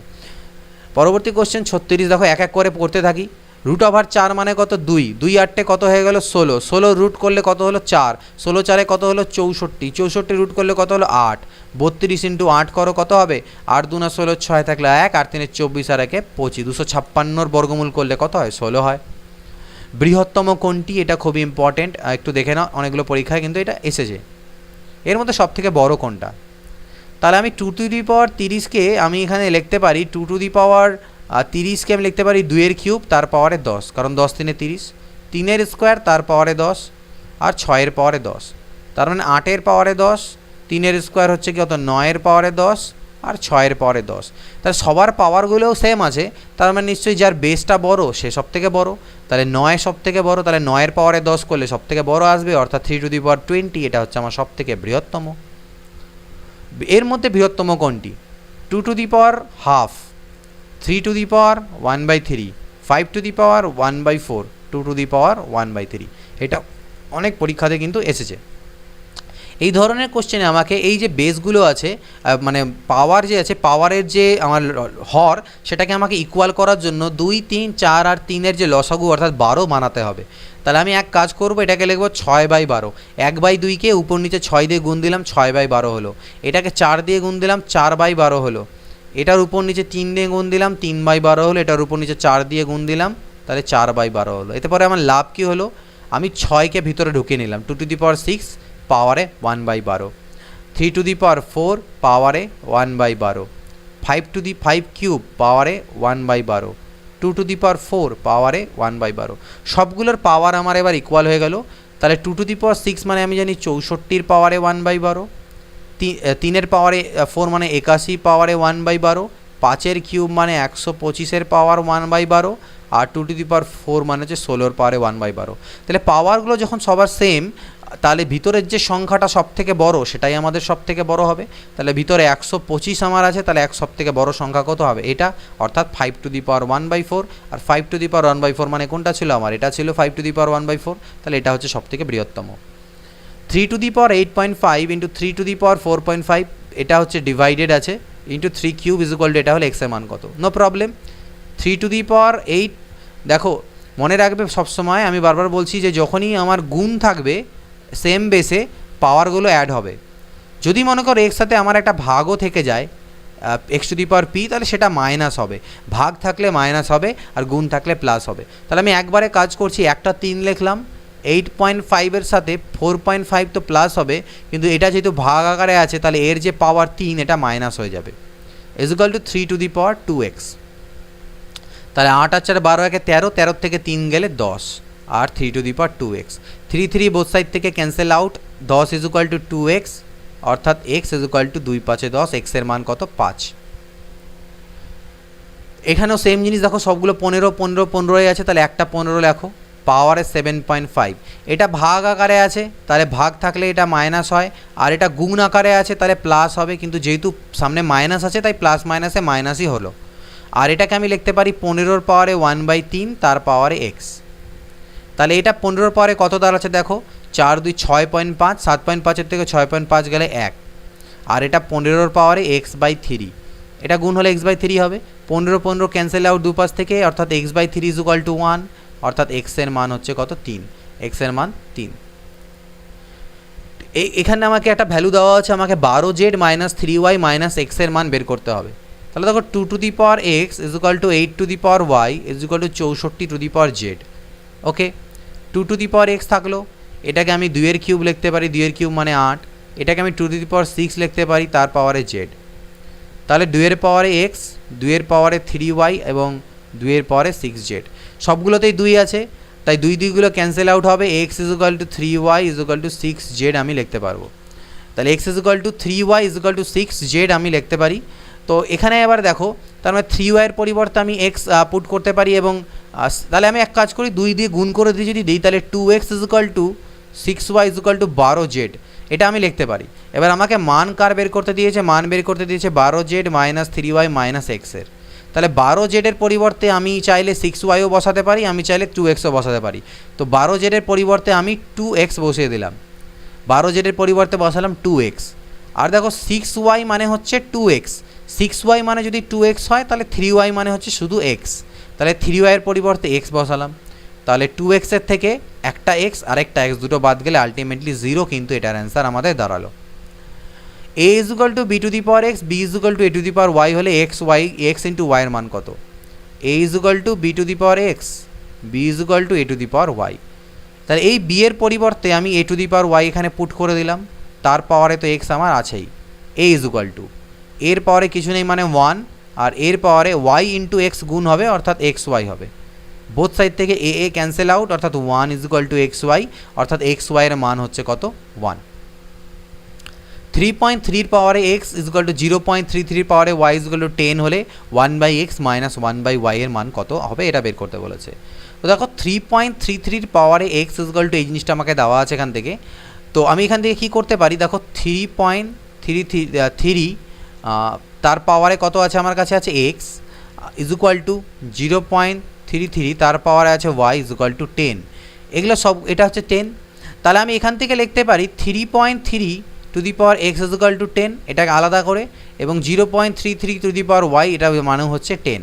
পরবর্তী কোশ্চেন 36, দেখো এক এক করে পড়তে থাকি। রুট ওভার 4 মানে কত, 2, 2 8 কত হয়ে গেল, 16, 16 রুট করলে কত হলো, 4, 16 4 কত হলো, 64, 64 রুট করলে কত হলো, 8, 32 ইন্টু 8 করো, কত হবে, 8 2 16, 6 থাকলে 1, 8 3 24, আর 1 25, 256 বর্গমূল করলে কত হয়, 16 হয়। বৃহত্তম কোনটি, এটা খুবই ইম্পর্টেন্ট, একটু দেখে নাও, অনেকগুলো পরীক্ষায় কিন্তু এটা এসেছে। এর মধ্যে সব থেকে বড় কোনটা, তাহলে আমি 2 টু দি পাওয়ার 30কে আমি এখানে লিখতে পারি 2 টু দি পাওয়ার 30কে আমি লিখতে পারি 2 এর কিউব, তার পাওয়ারে 10, কারণ 10 3 30, 3 এর স্কোয়ার তার পাওয়ারে 10, আর 6 এর পাওয়ারে 10, তার মানে 8 এর পাওয়ারে 10, 3 এর স্কোয়ার হচ্ছে কি, অত 9 এর পাওয়ারে 10, আর 6 এর পাওয়ারে 10। তাহলে সবার পাওয়ারগুলোও সেম আছে, তার মানে নিশ্চয়ই যার বেসটা বড় সে সব থেকে বড়, তাহলে 9 সব থেকে বড়, তাহলে 9 এর পাওয়ারে 10 করলে সব থেকে বড় আসবে, অর্থাৎ 3 টু দি পাওয়ার 20, এটা হচ্ছে আমার সব থেকে বৃহত্তম। এর মধ্যে বৃহত্তম কোনটি, 2 টু দি পাওয়ার হাফ, 3^1/3, 5^1/4, 2^1/3। এটা অনেক পরীক্ষাতে কিন্তু এসেছে। এই ধরনের কোশ্চেনে আমাকে এই যে বেসগুলো আছে, মানে পাওয়ার যে আছে, পাওয়ারের যে আমার হর, সেটাকে আমাকে ইকুয়াল করার জন্য 2, 3, 4 আর 3-এর যে লসাগু অর্থাৎ 12 বানাতে হবে। তাহলে আমি এক কাজ করব, এটাকে লিখব 6/12। 1/2কে উপর নিচে 6 দিয়ে গুণ দিলাম, 6/12 হলো। এটাকে 4 দিয়ে গুণ দিলাম, 4/12 হলো। এটার উপর নিচে 3 দিয়ে গুণ দিলাম, 3/12 হলো। এটার উপর নিচে 4 দিয়ে গুণ দিলাম, তাহলে 4/12 হলো। এতে পরে আমার লাভ কী হলো, আমি 6কে ভিতরে ঢুকিয়ে নিলাম, 2^6 পাওয়ারে 1/12, 3^4 পাওয়ারে 1/12, 5^5 পাওয়ারে 1/12, 2^4 পাওয়ারে 1/12। সবগুলোর পাওয়ার আমার এবার ইকুয়াল হয়ে গেল। তাহলে 2^6 মানে আমি জানি 64 পাওয়ারে 1/12, 3-এর পাওয়ারে 4 মানে 81 পাওয়ারে 1/12, 5-এর কিউব মানে 125-এর পাওয়ার 1/12, আর 2^4 মানে হচ্ছে 16-এর পাওয়ারে 1/12। তাহলে পাওয়ারগুলো যখন সবার সেম, তাহলে ভিতরের যে সংখ্যাটা সব থেকে বড় সেটাই আমাদের সব থেকে বড় হবে। তাহলে ভিতরে 125 আমার আছে, তাহলে সব থেকে বড় সংখ্যা কত হবে, এটা, অর্থাৎ 5^1/4। আর 5^1/4 মানে কোনটা ছিল আমার, এটা ছিল 5^1/4। তাহলে এটা হচ্ছে সব থেকে বৃহত্তম। 3^8.5 ইন্টু 3^4.5, এটা হচ্ছে ডিভাইডেড আছে, ইন্টু 3³ এটা হলো এক্সের মান কত, নো প্রবলেম। 3^8, দেখো মনে রাখবে সবসময়, আমি বারবার বলছি যে যখনই আমার গুণ থাকবে সেম বেসে, পাওয়ারগুলো অ্যাড হবে। যদি মনে করো এর সাথে আমার একটা ভাগও থেকে যায়, x⁻p, তাহলে সেটা মাইনাস হবে। ভাগ থাকলে মাইনাস হবে, আর গুণ থাকলে প্লাস হবে। তাহলে আমি একবারে কাজ করছি, একটা 3 লিখলাম, 8.5-এর সাথে 4.5 তো প্লাস হবে, কিন্তু এটা যেহেতু ভাগ আকারে আছে, তাহলে এর যে পাওয়ার 3 এটা মাইনাস হয়ে যাবে, = 3^2x। তাহলে 8 আর 4 12, 1 13, 13 থেকে 3 গেলে 10, আর 3^2x। 3 বোথ সাইড থেকে ক্যান্সেল আউট, 10 = 2x, অর্থাৎ x = 2 5 10, x এর মান কত, 5। এখানেও সেম জিনিস দেখো, সবগুলো 15 15 15 আছে, তাহলে একটা 15 লেখো, পাওয়ারে 7.5। এটা ভাগ আকারে আছে, তাহলে ভাগ থাকলে এটা মাইনাস হয়, আর এটা গুণ আকারে আছে, তাহলে প্লাস হবে, কিন্তু যেহেতু সামনে মাইনাস আছে তাই প্লাস মাইনাসে মাইনাসই হলো। আর এটাকে আমি লিখতে পারি 15-এর পাওয়ারে 1/3, তার পাওয়ারে x। তাহলে এটা 15-এর পাওয়ারে কত দাঁড়াচ্ছে দেখো, 4 2 6.5, 7.5-এর থেকে 6.5 গেলে 1, আর এটা 15-এর পাওয়ারে x/3, এটা গুণ হলে x/3 হবে। 15 15 ক্যান্সেল আউট দুপাশ থেকে, অর্থাৎ x/3 = 1, অর্থাৎ x এর মান হচ্ছে কত, 3, x এর মান 3। এখানে আমাকে একটা ভ্যালু দেওয়া আছে, আমাকে 12z - 3y - x এর মান বের করতে হবে। তাহলে দেখো 2^x = 8^y = 64^z। ওকে, 2^x থাকলো, এটাকে আমি 2-এর কিউব লিখতে পারি, 2-এর কিউব মানে 8, এটাকে আমি 2^6 লিখতে পারি, তার পাওয়ারে z। তাহলে 2-এর পাওয়ারে x, 2-এর পাওয়ারে 3y এবং 2-এর পাওয়ারে 6z। সবগুলোতেই 2 আছে, তাই 2 2গুলো ক্যান্সেল আউট হবে, x = 3y = 6z আমি লিখতে পারবো। তাহলে x = 3y = 6z আমি লিখতে পারি। তো এখানে এবার দেখো, তার মানে 3y এর পরিবর্তে আমি x পুট করতে পারি, এবং তাহলে আমি এক কাজ করি, 2 দিয়ে গুণ করে দিয়ে যদি দিই, তাহলে 2x = 6y = 12z, এটা আমি লিখতে পারি। এবার আমাকে মান কার বের করতে দিয়েছে, মান বের করতে দিয়েছে 12z - 3y - x এর। তাহলে 12z এর পরিবর্তে আমি চাইলে 6yও বসাতে পারি, আমি চাইলে 2xও বসাতে পারি। তো 12z এর পরিবর্তে আমি 2x বসিয়ে দিলাম, 12z এর পরিবর্তে বসালাম 2x। আর দেখো 6y মানে হচ্ছে 2x, 6y মানে যদি 2x হয়, তাহলে 3y মানে হচ্ছে শুধু x। তাহলে 3y এর পরিবর্তে x বসালাম, তাহলে 2x এর থেকে একটা x আর একটা x দুটো বাদ গেলে আলটিমেটলি 0, কিন্তু এটার অ্যান্সার আমাদের দাঁড়ালো। a = b^x, b = a^y হলে x × y এর মান কত, a = b^x, b = a^y। তাহলে এই b এর পরিবর্তে আমি a^y এখানে পুট করে দিলাম, তার পাওয়ারে তো x আমার আছেই। a = এর পাওয়ারে কিছু নেই মানে 1, আর এর পাওয়ারে y × x গুণ হবে, অর্থাৎ xy হবে। বোথ সাইড থেকে a ক্যান্সেল আউট, অর্থাৎ 1 = xy, অর্থাৎ xy এর মান হচ্ছে কত, 1। 3.3 পাওয়ারে x = 0.33 পাওয়ারে y = 10 হলে 1/x - 1/y এর মান কত হবে, এটা বের করতে বলেছে। তো দেখো 3.33 পাওয়ারে x = এই জিনিসটা আমাকে দেওয়া আছে এখান থেকে। তো আমি এখান থেকে কী করতে পারি, দেখো 3.33 তার পাওয়ারে কত আছে, আমার কাছে আছে x, ইজ ইকুয়াল টু 0.33, তার পাওয়ারে আছে y ইজ ইকুয়াল টু 10। এগুলো সব, এটা হচ্ছে 10। তাহলে আমি এখান থেকে লিখতে পারি 3.3 two the power x is equal two 10, এটাকে আলাদা করে, এবং 0.33 টু দি পাওয়ার y, এটা মানে হচ্ছে 10।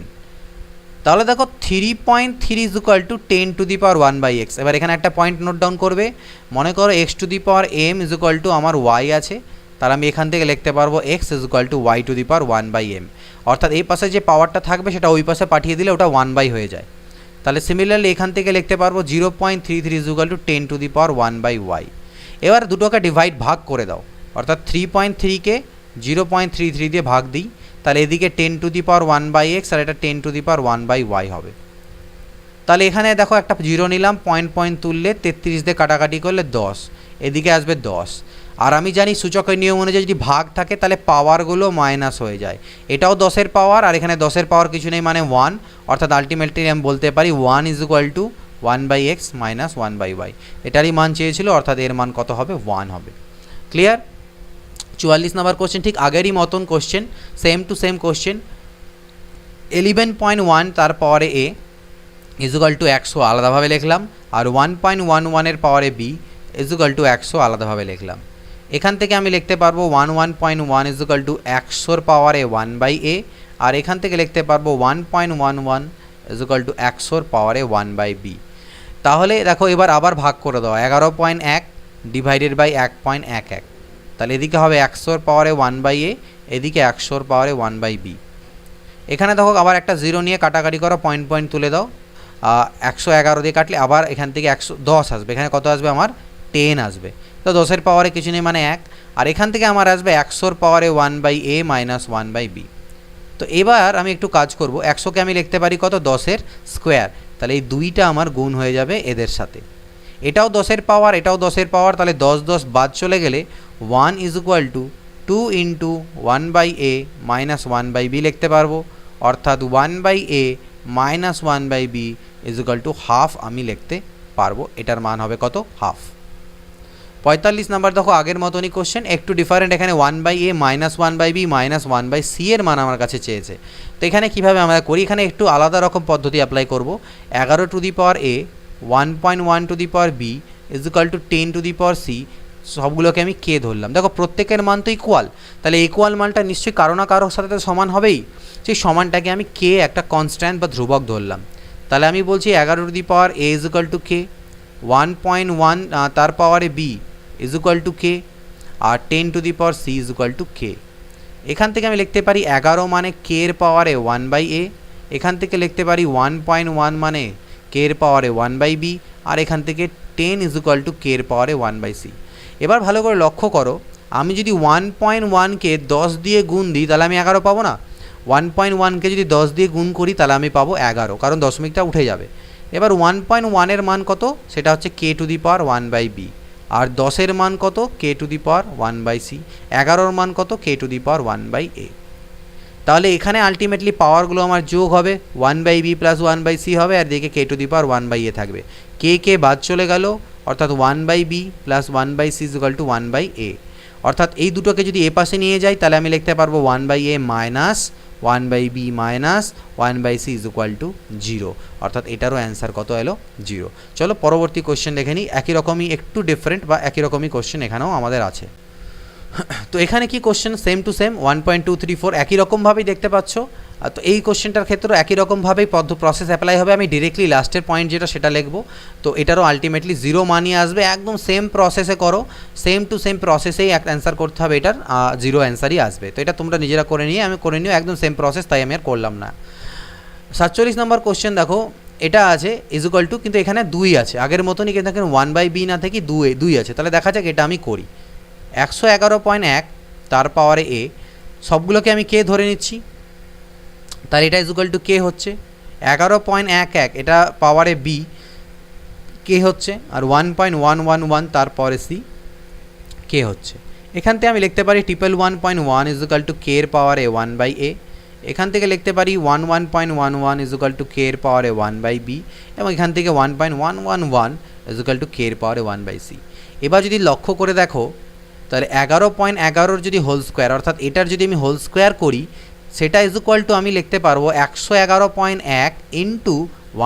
তাহলে দেখো 3.3 is equal two 10 to the power 1/x। এবার এখানে একটা পয়েন্ট নোট ডাউন করবে, মনে করো x to the power m is equal two আমার y আছে, তাহলে আমি এখান থেকে লিখতে পারবো x is equal two y two the power 1/m, অর্থাৎ এই পাশে যে পাওয়ারটা থাকবে সেটা ওই পাশে পাঠিয়ে দিলে ওটা 1 হয়ে যায়। তাহলে সিমিলারলি এখান থেকে লিখতে পারবো 0.33 is equal two 10 to the power 1/y। এবার দুটোকে ভাগ করে দাও, অর্থাৎ 3.3কে 0.33 দিয়ে ভাগ দিই, তাহলে এদিকে 10 টু দি পাওয়ার 1/x আর এটা 10 টু দি পাওয়ার 1/y হবে। তাহলে এখানে দেখো একটা 0 নিলাম, পয়েন্ট তুললে 33 দিয়ে কাটাকাটি করলে 10, এদিকে আসবে 10। আর আমি জানি সূচকের নিয়ম অনুযায়ী যদি ভাগ থাকে তাহলে পাওয়ারগুলো মাইনাস হয়ে যায়, এটাও 10-এর পাওয়ার আর এখানে 10-এর পাওয়ার কিছু নেই মানে 1, অর্থাৎ আলটিমেটলি আমি বলতে পারি 1 is equal to 1/x minus 1/y। এটারই মান চেয়েছিল, অর্থাৎ এর মান কত হবে? 1 হবে। ক্লিয়ার? 44 নম্বর কোশ্চেন ঠিক আগেরই মতন question, same to same question. 11.1 তার পাওয়ারে a ইজ ইকুয়াল টু 100 আলাদাভাবে লিখলাম, আর 1.11 পাওয়ারে b ইজ ইকুয়াল টু 100 আলাদাভাবে লিখলাম। এখান থেকে আমি লিখতে পারবো 11.1 ইজ ইকুয়াল টু 100 পাওয়ারে 1/a, আর এখান থেকে লিখতে পারবো 1.11 ইজ ইকুয়াল টু 100 পাওয়ারে 1/b। তাহলে দেখো এবার আবার ভাগ করে দাও, 11.1 ডিভাইডেড বাই 1.11, তাহলে এদিকে হবে 100 পাওয়ারে 1/a, এদিকে 100 পাওয়ারে 1/b। এখানে দেখো আবার একটা 0 নিয়ে কাটাকাটি করো, পয়েন্ট তুলে দাও, 111 দিয়ে কাটলে আবার এখান থেকে 110 আসবে, এখানে কত আসবে আমার? 10 আসবে। তো 10-এর পাওয়ারে কিছু নেই মানে 1, আর এখান থেকে আমার আসবে 100 পাওয়ারে 1/a মাইনাস 1/b। তো এবার আমি একটু কাজ করব, 100কে আমি লিখতে পারি কত? 10-এর স্কোয়ার, তাহলে এই দুইটা আমার গুণ হয়ে যাবে এদের সাথে। এটাও 10-এর পাওয়ার, এটাও 10-এর পাওয়ার, তাহলে 10 বাদ চলে গেলে 1 is equal to 2 into 1/a minus 1/b লিখতে পারবো, অর্থাৎ 1/a minus 1/b is equal to half আমি লিখতে পারবো। এটার মান হবে কত? হাফ। 45 নাম্বার দেখো আগের মতনই কোশ্চেন, একটু ডিফারেন্ট, এখানে 1/a minus 1/b minus 1/c এর মান আমার কাছে চেয়েছে। তো এখানে কীভাবে আমরা করি, এখানে একটু আলাদা রকম পদ্ধতি অ্যাপ্লাই করব। 11 to the power a, 1.1 two the power b is equal two 10 to the power c, সবগুলোকে আমি কে ধরলাম। দেখো প্রত্যেকের মান তো ইকুয়াল, তাহলে ইকুয়াল মানটা নিশ্চয়ই কারো না কারোর সাথে তো সমান হবেই, সেই সমানটাকে আমি কে একটা কনস্ট্যান্ট বা ধ্রুবক ধরলাম। তাহলে আমি বলছি 11 to the power a is equal to K, 1.1 তার পাওয়ারে b is equal to K, আর 10 to the power c is equal to K. এখান থেকে আমি লিখতে পারি 11 মানে কে এর পাওয়ারে 1/a, এখান থেকে লিখতে পারি 1.1 মানে কে এর পাওয়ারে 1/b, আর এখান থেকে 10 ইজ ইকুয়াল টু কে এর পাওয়ারে 1/c। এবার ভালো করে লক্ষ্য করো, আমি যদি 1.1কে 10 দিয়ে গুণ দিই তাহলে আমি 11 পাবো না, 1.1কে যদি 10 দিয়ে গুণ করি তাহলে আমি পাবো 11, কারণ দশমিকটা উঠে যাবে। এবার 1.1 এর মান কত? সেটা হচ্ছে কে টু দি পাওয়ার 1/b, আর 10-এর মান কত? কে টু দি পাওয়ার 1/c, 11-র মান কত? কে টু দি পাওয়ার 1/a। তাহলে এখানে আলটিমেটলি পাওয়ারগুলো আমার যোগ হবে, 1/b প্লাস 1/c হবে, আর দিকে কে টু দি পাওয়ার 1/a থাকবে। কে বাদ চলে গেল, অর্থাৎ 1/b plus 1/c is equal two 1/a, অর্থাৎ এই দুটোকে যদি এ পাশে নিয়ে যাই তাহলে আমি লিখতে পারবো 1/a minus 1/b minus 1/c is equal to 0, অর্থাৎ এটারও অ্যান্সার কত এলো? 0। চলো পরবর্তী কোশ্চেন দেখে নিই, একই রকমই একটু ডিফারেন্ট বা একই রকমই কোশ্চেন এখানেও আমাদের আছে। তো এখানে কি কোশ্চেন? সেম টু সেম 1.234 একই রকমভাবেই দেখতে পাচ্ছ। তো এই কোশ্চেনটার ক্ষেত্রে একই রকমভাবেই প্রসেস অ্যাপ্লাই হবে, আমি ডিরেক্টলি লাস্টের পয়েন্ট যেটা সেটা লিখবো। তো এটারও আলটিমেটলি 0 মানই আসবে, একদম সেম প্রসেসে করো, সেম টু সেম প্রসেসেই একটা অ্যান্সার করতে হবে, এটার 0 অ্যান্সারই আসবে। তো এটা তোমরা নিজেরা করে নিয়ে আমি করে নিও, একদম সেম প্রসেস, তাই আমি আর করলাম না। 47 নম্বর কোশ্চেন দেখো, এটা আছে ইজ ইকুয়াল টু, কিন্তু এখানে 2 আছে আগের মতনই, কিন্তু এখানে 1/b না থেকে 2 আছে। তাহলে দেখা যাক এটা আমি করি। 111.1 তার পাওয়ারে a, সবগুলোকে আমি কে ধরে নিচ্ছি, তার এটা ইজ ইকুয়াল টু কে হচ্ছে, 11.11 এটা পাওয়ারে b কে হচ্ছে, আর 1.111 তার পাওয়ারে c কে হচ্ছে। এখান থেকে আমি লিখতে পারি 111.1 ইজ ইকুয়াল টু কে এর পাওয়ারে 1/a, এখান থেকে লিখতে পারি 11.11 ইজ ইকুয়াল টু কে এর পাওয়ারে 1/b, এবং এখান থেকে 1.111 ইজ ইকুয়াল টু কে এর পাওয়ারে 1/c। এবার যদি লক্ষ্য করে দেখো তাহলে 11.11 যদি হোল স্কোয়ার, অর্থাৎ এটার যদি আমি হোল স্কোয়ার করি সেটা ইজ ইকুয়াল টু আমি লিখতে পারবো 111.1 ইন্টু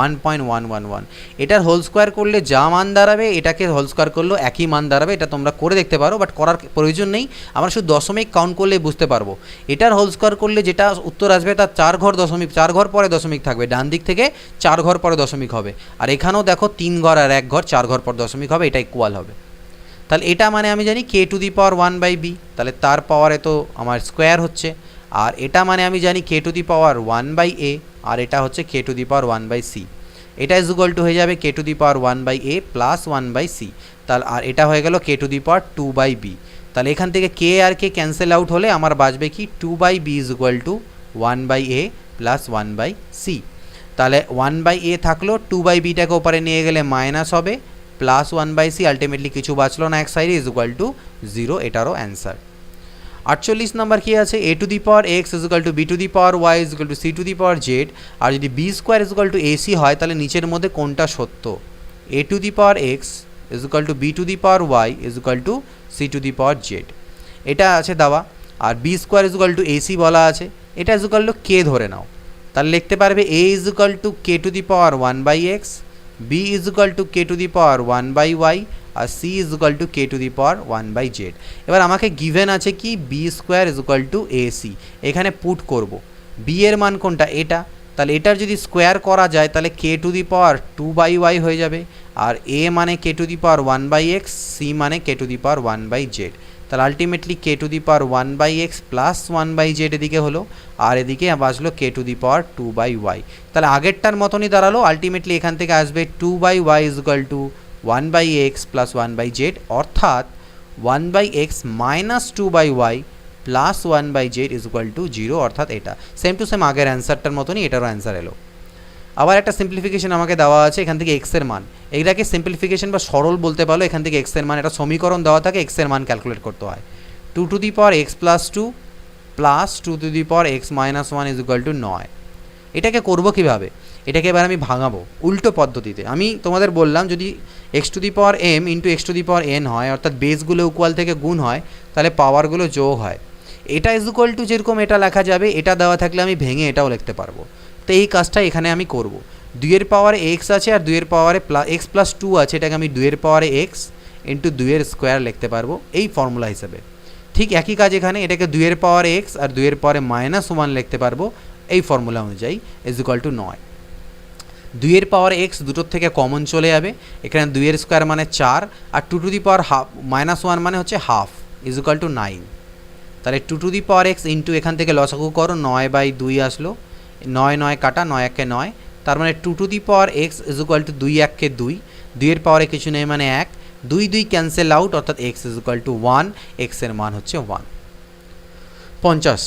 1.111। এটার হোল স্কোয়ার করলে যা মান দাঁড়াবে এটাকে হোল স্কোয়ার করলেও একই মান দাঁড়াবে। এটা তোমরা করে দেখতে পারো, বাট করার প্রয়োজন নেই, আমরা শুধু দশমিক কাউন্ট করলে বুঝতে পারবো। এটার হোল স্কোয়ার করলে যেটা উত্তর আসবে তার 4 ঘর দশমিক, 4 ঘর পরে দশমিক থাকবে, ডান দিক থেকে 4 ঘর পরে দশমিক হবে। আর এখানেও দেখো 3 ঘর আর 1 ঘর, 4 ঘর পর দশমিক হবে, এটা ইকুয়াল হবে। তাহলে এটা মানে আমি জানি কে টু দি পাওয়ার 1/b, তাহলে তার পাওয়ারে তো আমার স্কোয়ার হচ্ছে। আর এটা মানে আমি জানি কে টু দি পাওয়ার 1/a, আর এটা হচ্ছে কে টু দি পাওয়ার 1/c। এটা ইজ ইকুয়াল টু হয়ে যাবে কে to the power 1/a plus 1/c। তাহলে আর এটা হয়ে গেল কে টু দি পাওয়ার 2/b। তাহলে এখান থেকে কে আর কে ক্যান্সেল আউট হলে আমার বাঁচবে কি 2/b is equal two 1/a plus 1/c। তাহলে 1/a থাকলো, 2/bটাকে ওপারে নিয়ে গেলে মাইনাস হবে, প্লাস 1/c, আলটিমেটলি কিছু বাঁচলো না এক সাইডে, ইজ ইকুয়াল টু 0। এটারও অ্যান্সার। 48 নাম্বার কি আছে, A to the power X is equal to B to the power Y is equal to C to the power Z. আর যদি B square is equal to AC হয় তাহলে নিচের মধ্যে কোনটা সত্য? A to the power X is equal to B to the power Y is equal to C to the power Z, এটা আছে দেওয়া। আর B square is equal to AC বলা আছে, এটা ইজ ইকুয়াল টু কে ধরে নাও। তাহলে লিখতে পারবে A is equal to K to the power 1/x, B is equal to K to the power 1/y, আর C is equal to K to the power 1/z। এবার আমাকে গিভেন আছে কি B square is equal to AC, এখানে put করব B এর মান কোনটা, এটা। তাহলে এটার যদি স্কোয়ার করা যায় তাহলে কে টু দি পাওয়ার 2/y হয়ে যাবে, আর এ মানে কে to the power 1/x, C মানে কে টু দি পাওয়ার 1/z। তাহলে ultimately K to the power 1/x plus 1/z এদিকে হলো, আর এদিকে বাঁচলো কে টু দি পাওয়ার 2/y। তাহলে আগেরটার মতনই দাঁড়ালো, আলটিমেটলি এখান থেকে আসবে 2/y is equal to 1/x plus 1/z, অর্থাৎ 1/x minus 2/y plus 1/z is equal to 0, অর্থাৎ এটা সেম টু সেম আগের অ্যান্সারটার মতনই এটারও অ্যান্সার এলো। আবার একটা সিম্পলিফিকেশন আমাকে দেওয়া আছে, এখান থেকে এক্সের মান, এইটাকে সিম্পলিফিকেশন বা সরল বলতে পারো। এখান থেকে এক্সের মান, একটা সমীকরণ দেওয়া থাকে, এক্সের মান ক্যালকুলেট করতে হয়। 2 to the power x plus 2 plus 2 to the power X minus 1 is equal two 9। এটাকে করবো কীভাবে? এটাকে এবার আমি ভাঙাবো উল্টো পদ্ধতিতে। আমি তোমাদের বললাম যদি x to the power M into x to the power N হয়, অর্থাৎ বেসগুলো ইকুয়াল থেকে গুণ হয়, তাহলে পাওয়ারগুলো যোগ হয়। এটা ইজ ইকুয়াল টু যেরকম এটা লেখা যাবে, এটা দেওয়া থাকলে আমি ভেঙে এটাও লিখতে পারবো। তো এই কাজটা এখানে আমি করব। 2 এর পাওয়ারে এক্স আছে আর 2 এর পাওয়ারে এক্স প্লাস 2 আছে, এটাকে আমি 2 এর পাওয়ারে এক্স ইন্টু 2 এর স্কোয়ার লিখতে পারবো এই ফর্মুলা হিসেবে। ঠিক একই কাজ এখানে, এটাকে 2 এর পাওয়ারে এক্স আর 2 এর পাওয়ারে মাইনাস 1 লিখতে পারবো এই ফর্মুলা অনুযায়ী, ইজ ইকুয়াল টু 9। 2 এর পাওয়ার এক্স দুটোর থেকে কমন চলে যাবে, এখানে 2 এর স্কোয়ার মানে 4, আর 2 to the power half minus 1 মানে হচ্ছে হাফ, ইজ ইকুয়াল টু 9। তাহলে 2 to the power X into এখান থেকে লসাগু করো, 9/2 আসলো, 9 9 কাটা, 9 1 9, তার মানে 2 to the power X is equal to 2 1 কে 2, 2 এর পাওয়ারে কিছু নেই মানে 1, 2 2 ক্যান্সেল আউট, অর্থাৎ এক্স ইজ ইকুয়াল টু 1, এক্সের মান হচ্ছে 1। 50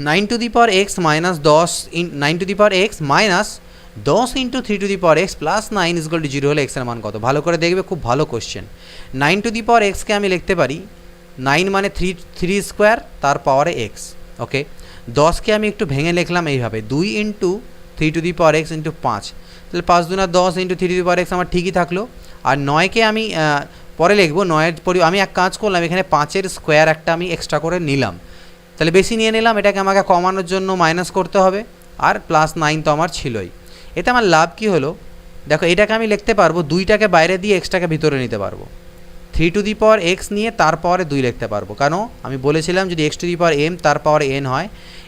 9 two the power X minus 10 9 two the power X minus 10 into 3 to the power x plus 9 is equal to 0 হলে এক্সের মান কত? ভালো করে দেখবে, খুব ভালো কোশ্চেন। 9 টু দি পাওয়ার এক্সকে আমি লিখতে পারি 9 মানে 3 স্কোয়ার তার পাওয়ারে এক্স, ওকে। 10কে আমি একটু ভেঙে লিখলাম এইভাবে, 2 into 3 to the power X into 5, তাহলে 5 2 10 into 3 to the power x আমার ঠিকই থাকলো। আর 9কে আমি পরে লিখবো, 9-এর পরে আমি এক কাজ করলাম, এখানে 5-এর স্কোয়ার একটা আমি এক্সট্রা করে নিলাম, তাহলে বেশি নিয়ে নিলাম, এটাকে আমাকে কমানোর জন্য মাইনাস করতে হবে, আর প্লাস 9 তো আমার ছিলই। এতে আমার লাভ কী হলো দেখো, এটাকে আমি লিখতে পারবো 2টাকে বাইরে দিয়ে এক্সটাকে ভিতরে নিতে পারবো, 3 টু দি পাওয়ার এক্স নিয়ে তার পাওয়ারে 2 লিখতে পারবো। কেন? আমি বলেছিলাম যদি x to the power M তার পাওয়ারে এন হয়,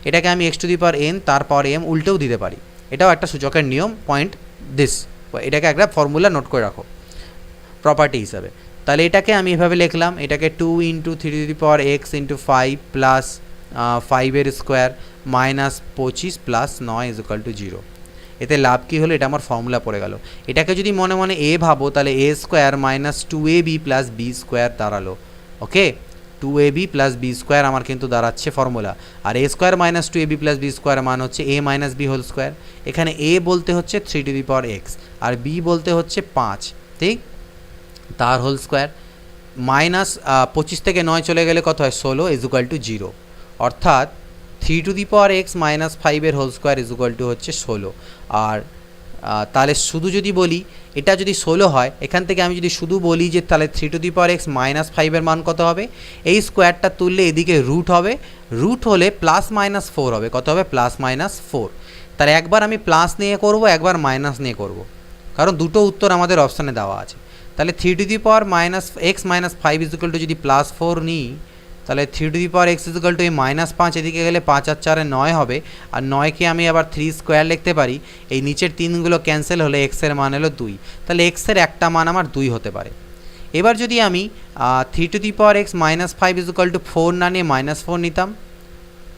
এটাকে আমি x to the power N তার পাওয়ার এম উল্টেও দিতে পারি। এটাও একটা সূচকের নিয়ম, পয়েন্ট দিস, এটাকে একটা ফর্মুলা নোট করে রাখো প্রপার্টি হিসাবে। তাহলে এটাকে আমি এভাবে লিখলাম, এটাকে 2 into 3 to the power X into 5 plus 5-এর square minus 25 plus 9 is equal to 0। এতে লাভ কী হলো, এটা আমার ফর্মুলা পড়ে গেল। এটাকে যদি মনে মনে এ ভাবো তাহলে A square minus 2ab plus B square দাঁড়ালো, okay. 2ab plus B square আমার কিন্তু দাঁড়াচ্ছে ফর্মুলা, আর A square minus 2ab plus B square মান হচ্ছে A minus B whole square. এখানে এ বলতে হচ্ছে 3 টু দি পাওয়ার এক্স আর বি বলতে হচ্ছে 5, ঠিক, তার হোল স্কোয়ার। মাইনাস 25 থেকে 9 চলে গেলে কত হয়? 16 ইজ ইকুয়াল টু 0, অর্থাৎ 3 to the power X minus 5-এর whole square is equal to হচ্ছে 16, আর তাহলে শুধু যদি বলি এটা যদি 16 হয়, এখান থেকে আমি যদি শুধু বলি যে তাহলে 3^(x - 5) এর মান কত হবে, এই স্কোয়ারটা তুললে এদিকে রুট হবে, রুট হলে +-4 হবে, কত হবে +-4। তাহলে একবার আমি প্লাস নিয়ে করব, একবার মাইনাস নিয়ে করব, কারণ দুটো উত্তর আমাদের অপশানে দেওয়া আছে। তাহলে 3^(x - 5) যদি +4 নিই, তাহলে 3^x এই -5 এদিকে গেলে 5 আর 4 9 হবে, আর 9কে আমি আবার 3 স্কোয়ার লিখতে পারি, এই নিচের 3গুলো ক্যান্সেল হলে x এর মান হলো 2, তাহলে x এর একটা মান আমার 2 হতে পারে। এবার যদি আমি 3^x - 5 4 না নিয়ে -4 নিতাম,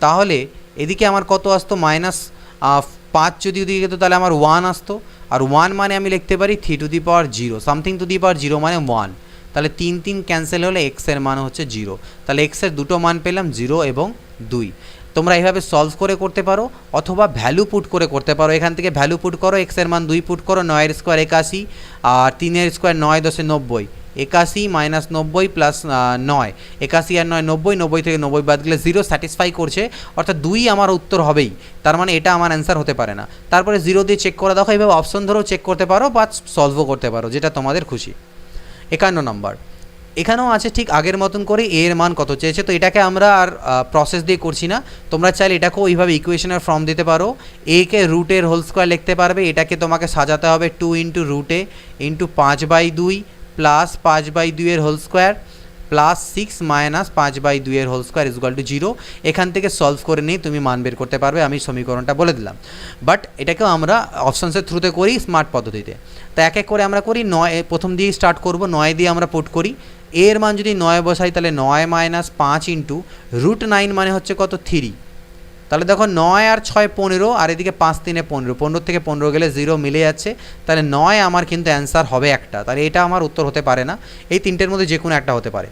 তাহলে এদিকে আমার কত আসতো, -5 যদি ওদিকে যেত তাহলে আমার 1 আসতো, আর 1 মানে আমি লিখতে পারি 3^0, সামথিং টু দি পাওয়ার 0 মানে 1, তাহলে 3 ক্যান্সেল হলে x এর মান হচ্ছে 0, তাহলে x এর দুটো মান পেলাম 0 এবং 2। তোমরা এইভাবে সলভ করে করতে পারো, অথবা ভ্যালু পুট করে করতে পারো। এখান থেকে ভ্যালু পুট করো, x এর মান 2 পুট করো, 9 এর স্কোয়ার 81, আর 3 এর স্কোয়ার 9 × 10 = 90, 81 - 90 + 9, 81 আর 9 90, 90 থেকে 90 বাদ গেলে 0 স্যাটিসফাই করছে, অর্থাৎ 2 আমার উত্তর হবেই, তার মানে এটা আমার অ্যান্সার হতে পারে না। তারপরে 0 দিয়ে চেক করে দেখো, এইভাবে অপশন ধরেও চেক করতে পারো বা সলভও করতে পারো, যেটা তোমাদের খুশি। 51 নম্বর, এখানেও আছে ঠিক আগের মতন করে এ এর মান কত চেয়েছে, তো এটাকে আমরা আর প্রসেস দিয়ে করছি না, তোমরা চাইলে এটাকেও ওইভাবে ইকুয়েশনের ফর্ম দিতে পারো। এ কে রুটের হোল স্কোয়ার লিখতে পারবে, এটাকে তোমাকে সাজাতে হবে 2 × √a × 5/2 প্লাস 5/2 এর হোল স্কোয়ার প্লাস 6 - 5/2 এর হোল স্কোয়ার = 0। এখান থেকে সলভ করে নিয়ে তুমি মান বের করতে পারবে, আমি সমীকরণটা বলে দিলাম। বাট এটাকেও আমরা অপশানসের থ্রুতে করি, স্মার্ট পদ্ধতিতে। তো এক এক করে আমরা করি, 9 প্রথম দিয়ে স্টার্ট করব, 9 দিয়ে আমরা পুট করি। এর মান যদি 9 বসাই, তাহলে 9 - 5 × √9 মানে হচ্ছে কত, 3। তাহলে দেখো 9 আর 6 15, আর এদিকে 5 3 15, 15 থেকে 15 গেলে 0 মিলে যাচ্ছে, তাহলে 9 আমার কিন্তু অ্যান্সার হবে একটা, তাহলে এটা আমার উত্তর হতে পারে না, এই তিনটের মধ্যে যে কোনো একটা হতে পারে।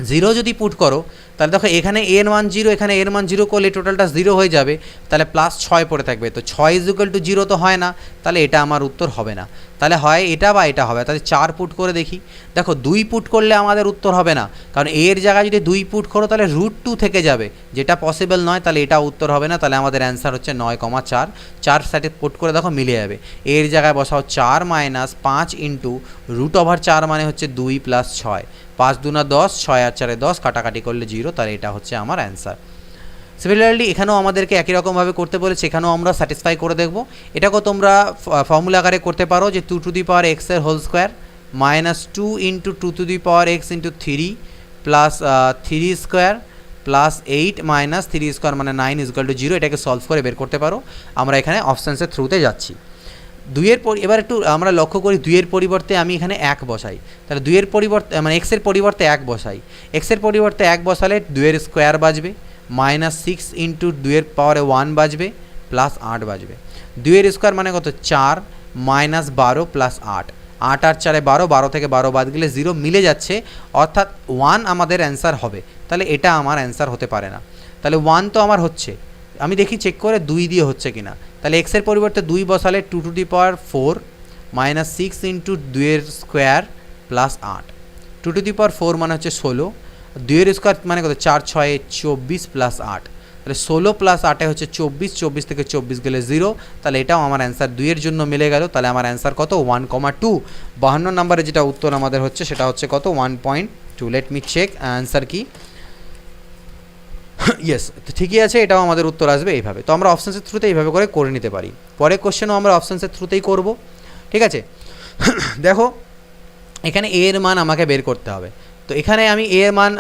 0 যদি পুট করো, তাহলে দেখো এখানে এর মান 0, এখানে এর মান 0 করলে টোটালটা 0 হয়ে যাবে, তাহলে +6 পড়ে থাকবে, তো 6 = 0 তো হয় না, তাহলে এটা আমার উত্তর হবে না, তাহলে হয় এটা বা এটা হবে। তাহলে 4 পুট করে দেখি, দেখো 2 পুট করলে আমাদের উত্তর হবে না, কারণ এর জায়গায় যদি 2 পুট করো তাহলে √2 থেকে যাবে, যেটা পসিবল নয়, তাহলে এটা উত্তর হবে না, তাহলে আমাদের অ্যান্সার হচ্ছে 9,4। 4 সাইডে পুট করে দেখো মিলে যাবে, এর জায়গায় বসাও 4 - 5 × √4 মানে হচ্ছে 2 + 6, 5 2 10, 6 আর 4 10, কাটাকাটি করলে 0, তাহলে এটা হচ্ছে আমার অ্যান্সার। সিমিলারলি এখানেও আমাদেরকে একই রকমভাবে করতে বলেছে, এখানেও আমরা স্যাটিসফাই করে দেখব। এটাকেও তোমরা ফর্মুলা আকারে করতে পারো, যে 2^x এর whole square -2 × 2^x × 3 plus 3 square plus 8 - 3 square মানে 9 = 0, এটাকে সলভ করে বের করতে পারো। আমরা এখানে অপশানসের থ্রুতে যাচ্ছি। 2 এর এবার একটু আমরা লক্ষ্য করি, 2 এর পরিবর্তে আমি এখানে 1 বসাই, তাহলে 2 এর পরিবর্তে মানে x এর পরিবর্তে 1 বসাই, x এর পরিবর্তে 1 বসালে 2 এর স্কোয়ার বাজবে, -6 × 2 এর পাওয়ারে 1 বাজবে, প্লাস 8 বাজবে। 2 এর স্কোয়ার মানে কত, 4 - 12 প্লাস 8, 8 আর 4 12, 12 থেকে 12 বাদ গেলে 0 মিলে যাচ্ছে, অর্থাৎ 1 আমাদের অ্যান্সার হবে, তাহলে এটা আমার অ্যান্সার হতে পারে না। তাহলে 1 তো আমার হচ্ছে, আমি দেখি চেক করে 2 দিয়ে হচ্ছে কিনা, তাহলে x এর পরিবর্তে 2 বসালে 2^4 -6 × 2 এর স্কোয়ার প্লাস 8, 2^4 মানে হচ্ছে 16, 2 এর স্কোয়ার মানে কত, 4 6 24 প্লাস 8, তাহলে 16 প্লাস 8 হচ্ছে 24, 24 থেকে 24 গেলে 0, তাহলে এটাও আমার অ্যান্সার 2 এর জন্য মিলে গেল, তাহলে আমার অ্যান্সার কত, 1,2। 52 নম্বরে যেটা উত্তর আমাদের হচ্ছে সেটা হচ্ছে কত, 1.2। লেট মি চেক অ্যান্সার কি, ইয়েস, তো ঠিকই আছে, এটাও আমাদের উত্তর আসবে এইভাবে। তো আমরা অপশানসের থ্রুতে এইভাবে করে নিতে পারি, পরের কোশ্চেনও আমরা অপশানসের থ্রুতেই করব, ঠিক আছে। দেখো এখানে এ এর মান আমাকে বের করতে হবে, তো এখানে আমি এ এর মান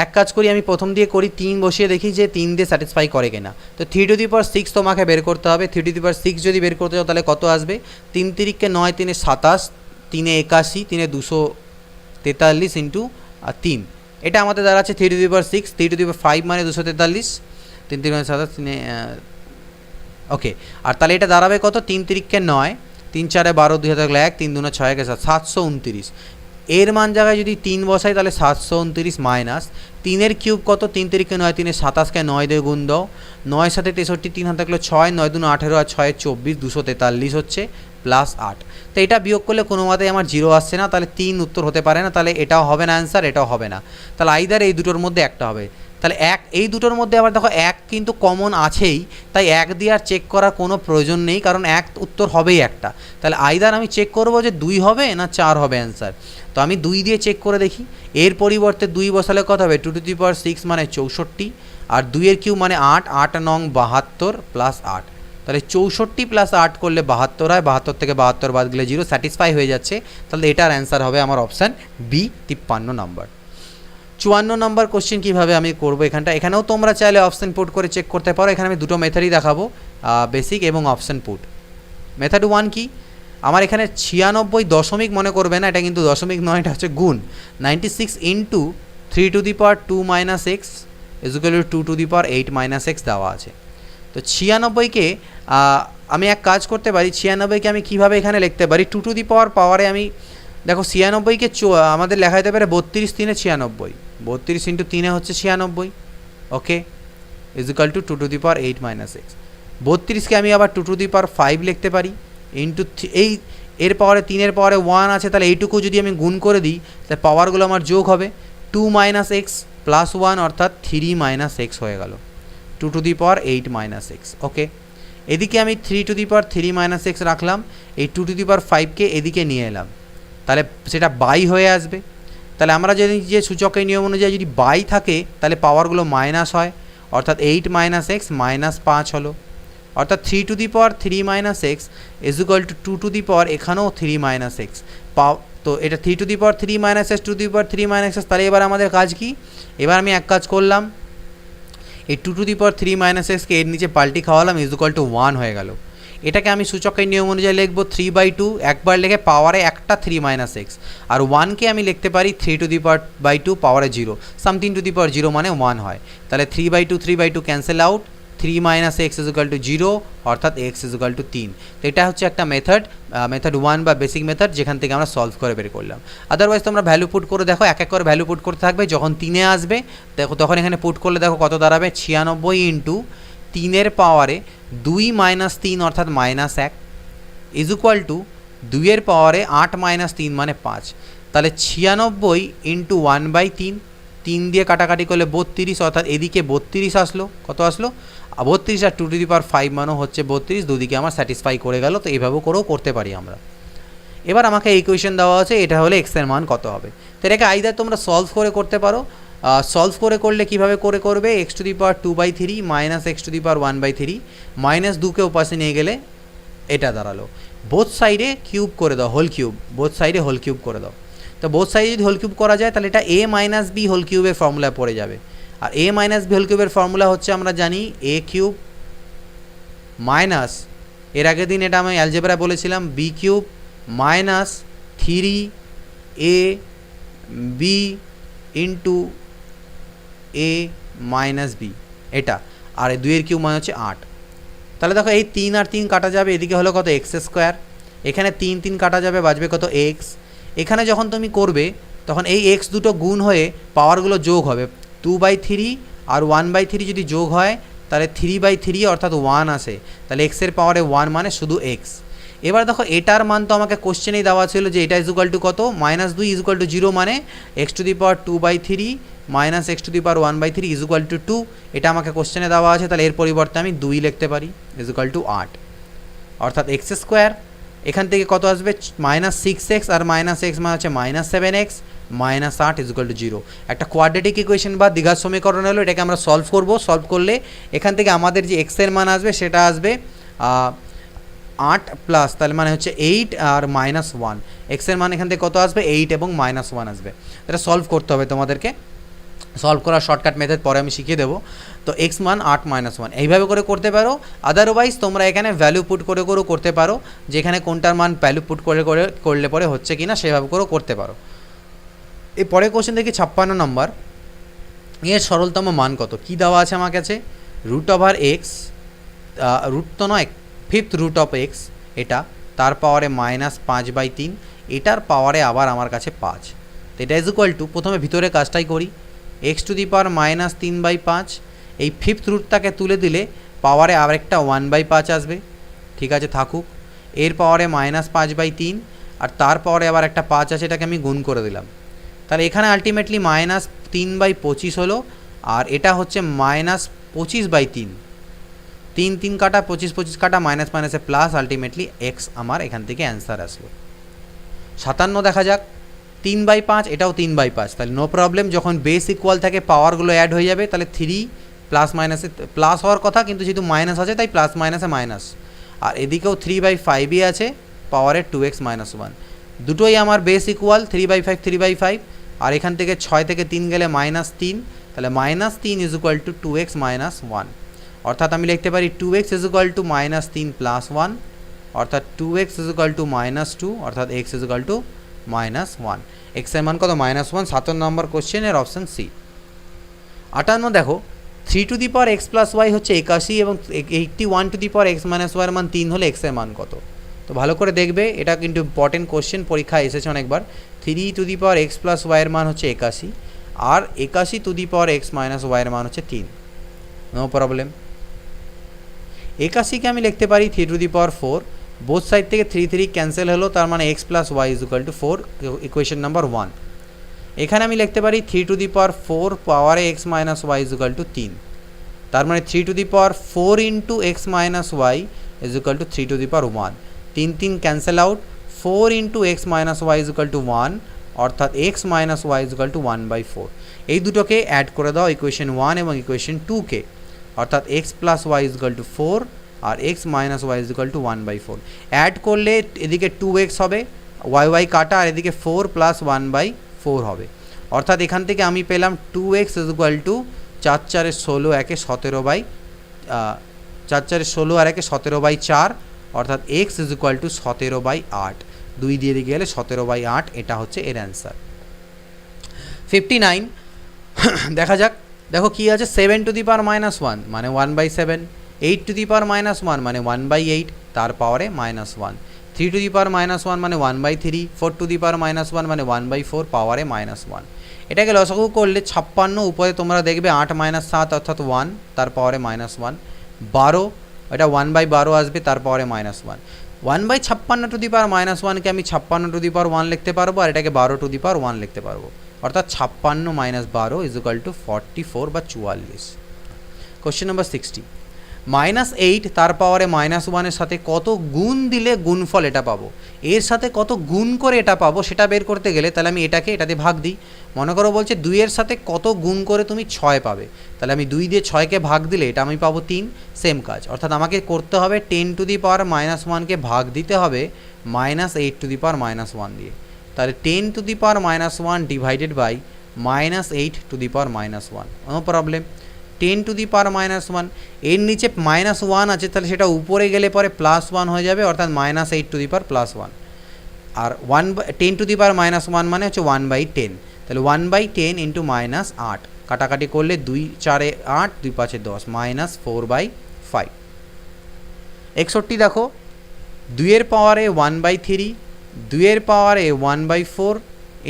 এক কাজ করি, আমি প্রথম দিয়ে করি 3 বসিয়ে দেখি যে 3 দিয়ে স্যাটিসফাই করে কিনা। তো 3^6 তোমাকে বের করতে হবে, 3^6 যদি বের করতে চাও তাহলে কত আসবে, 3 3 9, 3 27, 3 81, 3 243 × 3, এটা আমাদের দ্বারা আছে 3^6, 3^5 মানে 243, 3 3 27, 3 ওকে। আর তাহলে এটা দাঁড়াবে কত, 3 3 9, 3 4 12, 2 হাতে 1, 3 2 6 7, 729। এর মান জায়গায় যদি 3 বসাই তাহলে 729 মাইনাস 3 এর কিউব কত, 3 3 9, 3 27কে 9 দিয়ে গুণ দাও, 9 7 63, 3 হাতে থাকলো 6, 9 2 18 আর 6 24, 243 হচ্ছে প্লাস 8। তো এটা বিয়োগ করলে কোনো মতেই আমার 0 আসছে না, তাহলে 3 উত্তর হতে পারে না, তাহলে এটাও হবে না অ্যান্সার, এটাও হবে না, তাহলে আইদার এই দুটোর মধ্যে একটা হবে। তাহলে এক, এই দুটোর মধ্যে আবার দেখো এক কিন্তু কমন আছেই, তাই এক দিয়ে আর চেক করার কোনো প্রয়োজন নেই, কারণ এক উত্তর হবেই একটা। তাহলে আইদার আমি চেক করবো যে 2 হবে না 4 হবে অ্যান্সার। তো আমি 2 দিয়ে চেক করে দেখি। এর পরিবর্তে 2 বসালে কত হবে, 2 টু দি পাওয়ার 6 মানে 64, আর 2 এর কিউব মানে 8, 8 নং 72 প্লাস 8, তাহলে 64 প্লাস 8 করলে 72 হয়, 72 থেকে 72 বাদ গেলে 0, স্যাটিসফাই হয়ে যাচ্ছে। তাহলে এটার অ্যান্সার হবে আমার অপশান বি, 53 নম্বর। 54 নম্বর কোশ্চেন কীভাবে আমি করবো এখানটা, এখানেও তোমরা চাইলে অপশান পুট করে চেক করতে পারো। এখানে আমি দুটো মেথডই দেখাবো, বেসিক এবং অপশান পুট। মেথড 1 কি, আমার এখানে 96 দশমিক মনে করবে না, এটা কিন্তু দশমিক নয়, এটা হচ্ছে গুণ। 96 into 3 to the power 2 minus x is equal to 2 to the power 8 minus x দেওয়া আছে। তো 96কে আমি এক কাজ করতে পারি, 96কে আমি কীভাবে এখানে লিখতে পারি, 2 টু দি পাওয়ারে আমি দেখো 96কে আমাদের লেখা যেতে পারে 32 3 96, 32 ইন্টু 3 হচ্ছে 96, okay, is equal to 2 to the power 8 minus X. 32কে আমি আবার 2 টু দি পাওয়ার 5 লিখতে পারি, ইন্টু এই এর পাওয়ারে 3-এর পাওয়ারে 1 আছে, তাহলে এইটুকু যদি আমি গুণ করে দিই তাহলে পাওয়ারগুলো আমার যোগ হবে, 2 মাইনাস এক্স প্লাস 1 অর্থাৎ 3 মাইনাস এক্স হয়ে গেল, 2 to the power 8 minus X, okay. এদিকে আমি 3 to the power 3 minus X রাখলাম, এই 2 টু দি পাওয়ার 5কে এদিকে নিয়ে এলাম, তাহলে সেটা বাই হয়ে আসবে। তাহলে আমরা যদি যে সূচকের নিয়ম অনুযায়ী যদি বাই থাকে তাহলে পাওয়ারগুলো মাইনাস হয়, অর্থাৎ 8 মাইনাস এক্স মাইনাস 5 হলো, অর্থাৎ 3 to the power 3 minus X is equal to 2 to the power এখানেও 3 মাইনাস এক্স তো এটা 3 to the power 3 minus X 2 to the power 3 minus X. তাহলে এবার আমাদের কাজ কি, এবার আমি এক কাজ করলাম, এই 2 টু দি পাওয়ার 3 মাইনাস এক্সকে এর নিচে পাল্টি খাওয়ালাম, ইজ ইকুয়াল টু 1 হয়ে গেল। এটাকে আমি সূচকের নিয়ম অনুযায়ী লিখবো 3/2, একবার লিখে পাওয়ারে একটা 3 মাইনাস এক্স, আর 1কে আমি লিখতে পারি 3 টু দি পাওয়ার বাই 2 পাওয়ারে 0, সামথিং টু দি পাওয়ার 0 মানে 1 হয়। তাহলে 3/2 cancel out, 3 minus X is equal to 0, অর্থাৎ এক্স ইজ ইকুয়াল টু 3। তো এটা হচ্ছে একটা মেথড 1 বা বেসিক মেথড, যেখান থেকে আমরা সলভ করে বের করলাম। আদারওয়াইজ তোমরা ভ্যালু পুট করে দেখো, এক এক করে ভ্যালু পুট করতে থাকবে, যখন 3-এ আসবে দেখো তখন এখানে পুট করলে দেখো কত দাঁড়াবে, 96 ইন্টু 3-এর পাওয়ারে 2 মাইনাস 3 অর্থাৎ মাইনাস 1 ইজ ইকুয়াল টু 2-এর পাওয়ারে 8 মাইনাস 3 মানে 5। তাহলে 96 ইন্টু 1/3, 3 দিয়ে কাটাকাটি করলে 32, অর্থাৎ এদিকে 32 আসলো, কত আসলো 32, আর 2 টু দি পাওয়ার 5 মানও হচ্ছে 32, দুদিকে আমার স্যাটিসফাই করে গেল। তো এইভাবে করেও করতে পারি আমরা। এবার আমাকে এই কোয়েশ্চেন দেওয়া আছে, এটা হলে এক্সের মান কত হবে। তো এটাকে আইদার তোমরা সলভ করে করতে পারো, সলভ করে করলে কীভাবে করে করবে, X to the power 2/3 minus X to the power 1/3 minus 2কে ওপাশে নিয়ে গেলে এটা দাঁড়ালো, বোথ সাইডে কিউব করে দাও, হোল কিউব, বোথ সাইডে হোল কিউব করে দাও। তো বোথ সাইডে যদি হোল কিউব করা যায় তাহলে এটা এ মাইনাস বি হোল কিউবের ফর্মুলায় পড়ে যাবে। আর এ মাইনাস বি হোল কিউবের ফর্মুলা হচ্ছে আমরা জানি এ কিউব মাইনাস, এর আগের দিন এটা আমি অ্যালজেব্রা বলেছিলাম, B cube minus 3 A B into A minus B, এটা, আর 2-এর কিউব মানে হচ্ছে 8। তাহলে দেখো এই 3 আর 3 কাটা যাবে, এদিকে হলো কত এক্স স্কোয়ার, এখানে 3 3 কাটা যাবে, বাঁচবে কত এক্স। এখানে যখন তুমি করবে তখন এই এক্স দুটো গুণ হয়ে পাওয়ারগুলো যোগ হবে, 2/3 আর 1/3 যদি যোগ হয় তাহলে 3/3 অর্থাৎ 1 আসে, তাহলে এক্সের পাওয়ারে 1 মানে শুধু এক্স। এবার দেখো এটার মান তো আমাকে কোশ্চেনেই দেওয়া ছিল যে এটা ইজ ইকুয়াল টু কত, -2 ইজ ইকুয়াল টু 0, মানে x to the power 2/3 minus X to the power 1/3 is equal to 2, এটা আমাকে কোশ্চেনে দেওয়া আছে। তাহলে এর পরিবর্তে আমি 2 লিখতে পারি, ইজ ইকুয়াল টু 8, অর্থাৎ এক্স স্কোয়ার এখান থেকে কত আসবে, -6x আর -x মানে হচ্ছে -7x minus 8 is equal to 0। একটা কোয়াড্রেটিক ইকুয়েশন বা দ্বিঘাত সমীকরণ হলো, এটাকে আমরা সলভ করব। সলভ করলে এখান থেকে আমাদের যে এক্সের মান আসবে সেটা আসবে 8 প্লাস, তাহলে মানে হচ্ছে 8 আর -1, এক্সের মান এখান থেকে কত আসবে 8 এবং -1 আসবে। এটা সলভ করতে হবে তোমাদেরকে, সলভ করার শর্টকাট মেথড পরে আমি শিখিয়ে দেবো। তো এক্স মান 8 -1 এইভাবে করে করতে পারো। আদারওয়াইজ তোমরা এখানে ভ্যালু পুট করে করেও করতে পারো, যেখানে কোনটার মান ভ্যালু পুট করে করলে পরে হচ্ছে কিনা সেভাবে করেও করতে পারো। এই পরের কোশ্চেন দেখি 56 নম্বর, এর সরলতম মান কত, কি দেওয়া আছে আমার কাছে, √x, রুট তো নয়, 5th রুট অফ এক্স, এটা তার পাওয়ারে -5/3, এটার পাওয়ারে আবার আমার কাছে 5। তো এটা ইজ ইকুয়াল টু, প্রথমে ভিতরে কাজটাই করি, এক্স টু দি পাওয়ার -3/5, এই 5th রুটটাকে তুলে দিলে পাওয়ারে আরেকটা 1/5 আসবে, ঠিক আছে থাকুক, এর পাওয়ারে -5/3, আর তার পাওয়ারে আবার একটা 5 আছে, এটাকে আমি গুণ করে দিলাম। তাহলে এখানে আলটিমেটলি -3/25 হলো, আর এটা হচ্ছে -25/3, 3 3 কাটা 25 25 কাটা মাইনাস মাইনাসে প্লাস, আলটিমেটলি এক্স আমার এখান থেকে অ্যান্সার আসলো। 57 দেখা যাক, 3/5, এটাও 3/5, তাহলে নো প্রবলেম, যখন বেস ইকুয়াল থাকে পাওয়ারগুলো অ্যাড হয়ে যাবে, তাহলে 3 প্লাস মাইনাসে প্লাস হওয়ার কথা, কিন্তু যেহেতু মাইনাস আছে তাই প্লাস মাইনাসে মাইনাস, আর এদিকেও 3/5ই আছে, পাওয়ারের 2x - 1, দুটোই আমার বেস ইকুয়াল, 3/5 3/5, আর এখান থেকে 6 থেকে 3 গেলে -3, তাহলে -3 ইজ ইকুয়াল টু 2x - 1, অর্থাৎ আমি লিখতে পারি 2x is equal to -3 plus 1, অর্থাৎ 2x ইজ ইকুয়াল টু -2, অর্থাৎ x is equal to -1, x এর মান কত -1, 7 নম্বর কোশ্চেনের অপশান সি। 58 দেখো, 3 to the power x plus y হচ্ছে 81 এবং 81 to the power x minus y এর মান 3 হলে x এর মান কত? তো ভালো করে দেখবে, এটা কিন্তু ইম্পর্টেন্ট কোশ্চেন, পরীক্ষায় এসেছে অনেকবার। 3 to the power x plus y এর মান হচ্ছে 81, আর 81 to the power x minus y এর মান হচ্ছে 3, নো প্রবলেম। 81কে আমি লিখতে পারি 3 to the power 4, both side থেকে 3 3 ক্যান্সেল হলো, তার মানে x plus y is equal to 4, equation number 1। এখানে আমি লিখতে পারি 3 টু দি পাওয়ার 4 পাওয়ারে x minus y is equal to 3, তার মানে 3 to the power 4 into x minus y is equal to 3 to the power 1, 3 3 cancel out, 4 into x minus y is equal to 1, অর্থাৎ x minus y is equal to 1/4। এই দুটোকে add করে দাও equation 1 এবং equation 2কে, অর্থাৎ x plus y is equal to 4 আর x minus y is equal to 1/4। Add করলে এদিকে 2x হবে, y কাটা, আর এদিকে 4 প্লাস 1/4 হবে, অর্থাৎ এখান থেকে আমি পেলাম 2x ইজ ইকুয়াল টু 4 4 16 একে 17 আর একে 17/4, অর্থাৎ x ইজ ইকুয়াল টু 17/8, 2 দিয়ে দিকে গেলে 17/8, এটা হচ্ছে এর অ্যান্সার। 59 দেখা যাক, দেখো কি আছে, 7 টু দি পাওয়ার -1 মানে 1/7, 8 টু দি পাওয়ার -1 মানে 1/8, তার পাওয়ারে -1, 3 টু দি পাওয়ার -1 মানে 1/3, 4 টু দি পাওয়ার -1 মানে 1/4, পাওয়ারে -1। এটাকে লসাগু করলে 56, উপরে তোমরা দেখবে 8 - 7 অর্থাৎ 1, তার পাওয়ারে -1, 12, এটা 1/12 আসবে, তার পাওয়ারে -1, 1/56 টু দি পাওয়ার -1কে আমি 56 টু দি পাওয়ার 1 লিখতে পারবো, আর এটাকে 12 টু দি পাওয়ার 1 লিখতে পারবো, অর্থাৎ 56 - 12 ইজ ইকুয়াল টু 44 বা 44। কোশ্চেন নাম্বার 60, -8 তার পাওয়ারে -1 এর সাথে কত গুণ দিলে গুণফল এটা পাবো, এর সাথে কত গুণ করে এটা পাবো সেটা বের করতে গেলে তাহলে আমি এটাতে ভাগ দিই। মনে করো বলছে 2 এর সাথে কত গুণ করে তুমি 6 পাবে, তাহলে আমি 2 দিয়ে 6কে ভাগ দিলে এটা আমি পাবো 3, সেম কাজ, অর্থাৎ আমাকে করতে হবে 10 টু দি পাওয়ার -1কে ভাগ দিতে হবে -8 টু দি পাওয়ার -1 দিয়ে, তাহলে 10 to the power -1 divided by -8 to the power -1, no problem. 10 to the power -1, এর নিচে -1 আছে, তাহলে সেটা উপরে গেলে পরে +1 হয়ে যাবে, অর্থাৎ -8 to the power +1, R 10 to the power -1 মানে হচ্ছে 1/10, তাহলে 1/10 ইন্টু -8, কাটাকাটি করলে 2 4 8, 2 5 10, -4/5। 61 দেখো, 2 এর পাওয়ারে 1/3, 2 এর পাওয়ারে 1/4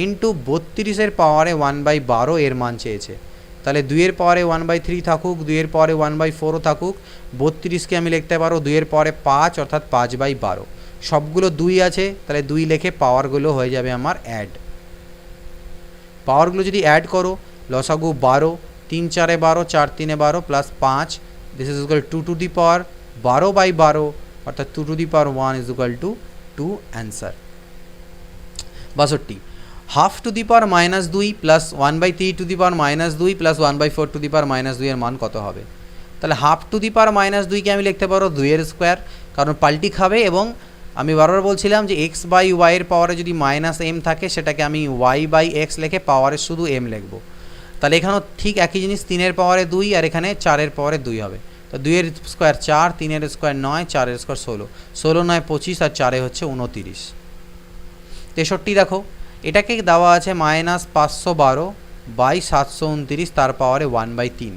ইন্টু 32 এর পাওয়ারে 1/12 এর মান চেয়েছে, তাহলে 2 এর পাওয়ারে 1/3 থাকুক, 2 এর পাওয়ারে 1/4ও থাকুক, 32কে আমি লিখতে পারো 2 এর পাওয়ারে 5, অর্থাৎ 5/12, সবগুলো 2 আছে, তাহলে 2 লিখে পাওয়ারগুলো হয়ে যাবে আমার অ্যাড। পাওয়ারগুলো যদি অ্যাড করো, লসাগু 12, 3 4 12, 4 3 12 plus 5, this is equal 2 to the power 12/12, অর্থাৎ 2 to the power 1 is equal to 2, answer. 62, half to the power -2 plus 1/3 to the power -2 plus 1/4 to the power -2 এর মান কত হবে? তাহলে হাফ টু দি পাওয়ার -2কে আমি লিখতে পারো 2 এর স্কোয়ার, কারণ পাল্টি খাবে, এবং আমি বারবার বলছিলাম যে x/y এর পাওয়ারে যদি -m থাকে সেটাকে আমি y/x লিখে পাওয়ারে শুধু m লিখব, তাহলে এখানেও ঠিক একই জিনিস, 3 এর পাওয়ারে 2 আর এখানে 4 এর পাওয়ারে 2 হবে, তো 2 এর স্কোয়ার 4, 3 এর স্কোয়ার 9, 4 এর স্কোয়ার 16, 16 9 25 আর 4 হচ্ছে 29। 63 দেখো, এটাকে দেওয়া আছে -512/729 তার পাওয়ারে 1/3,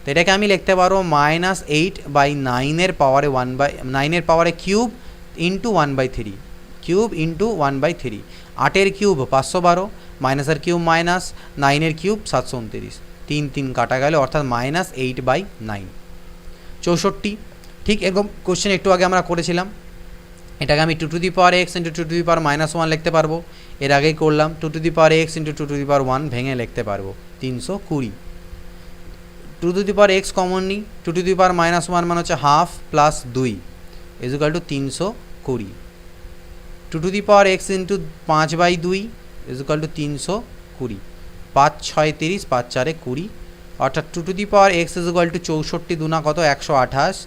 তো এটাকে আমি লিখতে পারো -8/9 এর পাওয়ারে 9 এর পাওয়ারে কিউব ইন্টু 1/3, কিউব ইন্টু 1/3, 8 এর কিউব 512, মাইনাসের কিউব মাইনাস, 9 এর কিউব 729, 3 3 কাটা গেল, অর্থাৎ -8/9। 64, ঠিক এরকম কোশ্চেন একটু আগে আমরা করেছিলাম, এটাকে আমি 2 to the power x into 2 to the power -1 লিখতে পারবো, এর আগেই করলাম, 2 to the power x into 2 to the power 1 ভেঙে লিখতে পারবো 320। Two to the power X common নিই, two to the power minus one মানে হচ্ছে half plus 2 is equal to 320। Two to the power X into 5/2 is equal to 320। 5 6 30, 5 4 20, অর্থাৎ two to the power x is equal to 64 দুনা কত 128,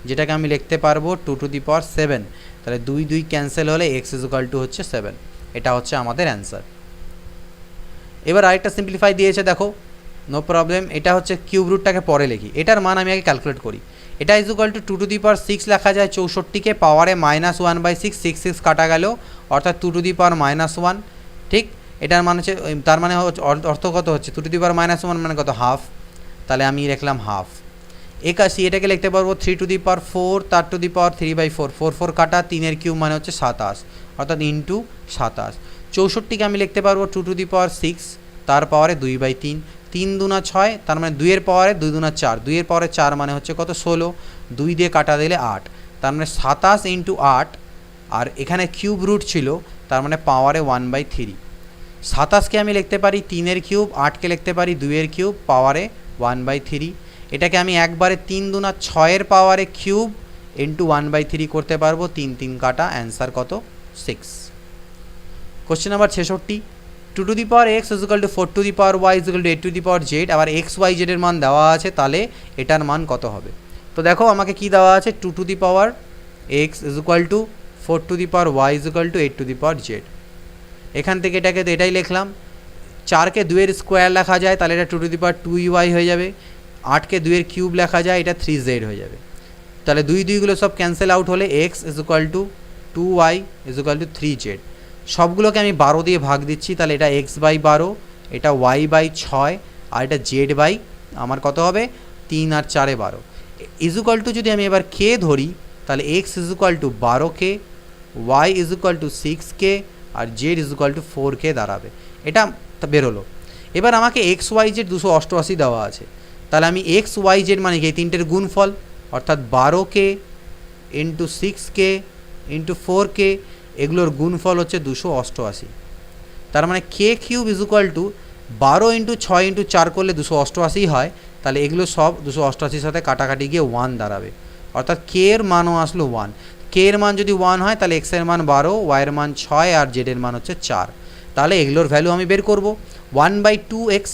যেটাকে আমি লিখতে পারবো টু টু দি পাওয়ার 7। তাহলে 2 2 ক্যান্সেল হলে এক্স ইজুকাল টু হচ্ছে 7। এটা হচ্ছে আমাদের অ্যান্সার। এবার আরেকটা সিম্পলিফাই দিয়েছে দেখো, নো প্রবলেম। এটা হচ্ছে কিউব রুটটাকে পরে লিখি, এটার মান আমি আগে ক্যালকুলেট করি। এটা is equal to two to the power 6 লেখা যায় 64কে পাওয়ারে -1/6, 6 6 কাটা গেল, অর্থাৎ টু টু দি পাওয়ার -1। ঠিক, এটার মানে হচ্ছে, তার মানে অর্থ কত হচ্ছে টু টু দি পাওয়ার -1 মানে কত হাফ, তাহলে আমি লিখলাম হাফ। 81, এটাকে লিখতে পারবো 3 টু দি পাওয়ার 4, তার টু দি পাওয়ার 3/4, 4 4 কাটা 3 কিউব মানে হচ্ছে 27, অর্থাৎ ইন্টু 27। 64কে আমি লিখতে পারবো টু টু দি পাওয়ার 6, তার পাওয়ারে 2/3, 3 দুনা 6, তার মানে 2 এর পাওয়ারে 2 দুনা 4, 2 এর পাওয়ারে 4 মানে হচ্ছে কত 16, 2 দিয়ে কাটা দিলে 8, তার মানে 27 ইন্টু 8, আর এখানে কিউব রুট ছিল তার মানে পাওয়ারে 1/3। 27কে আমি লিখতে পারি 3 কিউব, 8কে লিখতে পারি 2 কিউব, পাওয়ারে 1/3। এটাকে আমি একবারে 3 দুনা 6 পাওয়ারে কিউব ইন্টু 1/3 করতে পারবো, 3 3 কাটা, অ্যান্সার কত 6। Question number 66, two to the power x is equal to 4 to the power y is equal to 8 to the power z. আবার এক্স ওয়াই জেডের মান দেওয়া আছে, তাহলে এটার মান কত হবে? তো দেখো আমাকে কি দেওয়া আছে, two to the power x is equal to 4 to the power y is equal to 8 to the power z. এখান থেকে এটাকে তো এটাই লিখলাম, 4কে 2 এর স্কোয়ার লেখা যায়, তাহলে এটা two to the power 2y হয়ে যাবে। 8কে 2 এর কিউব লেখা যায়, এটা 3z হয়ে যাবে। তাহলে 2 2গুলো সব ক্যান্সেল আউট হলে x is equal to 2y is equal to 3z। সবগুলোকে আমি 12 দিয়ে ভাগ দিচ্ছি, তাহলে এটা x/12, এটা y/6, আর এটা z/ আমার কত হবে 3 আর 4 12 ইজুকাল টু। যদি আমি এবার কে ধরি, তাহলে x is equal to 12k, y is equal to 6k, আর z ইজুকাল টু 4k দাঁড়াবে। এটা বেরোলো। এবার আমাকে xyz 288 দেওয়া আছে, তাহলে আমি xyz মানে কি এই তিনটের গুণফল, অর্থাৎ 12k into 6k into 4k, এগুলোর গুণফল হচ্ছে 288। তার মানে K cube is equal to 12 into 6 into 4 করলে 288 হয়, তাহলে এগুলো সব 288-র সাথে কাটাকাটি গিয়ে 1 দাঁড়াবে, অর্থাৎ কে এর মানও আসলো 1। কে এর মান যদি 1 হয়, তাহলে এক্স এর মান 12, ওয়াই এর মান 6, আর জেড এর মান হচ্ছে 4। তাহলে এগুলোর ভ্যালু আমি বের করব 1/2x,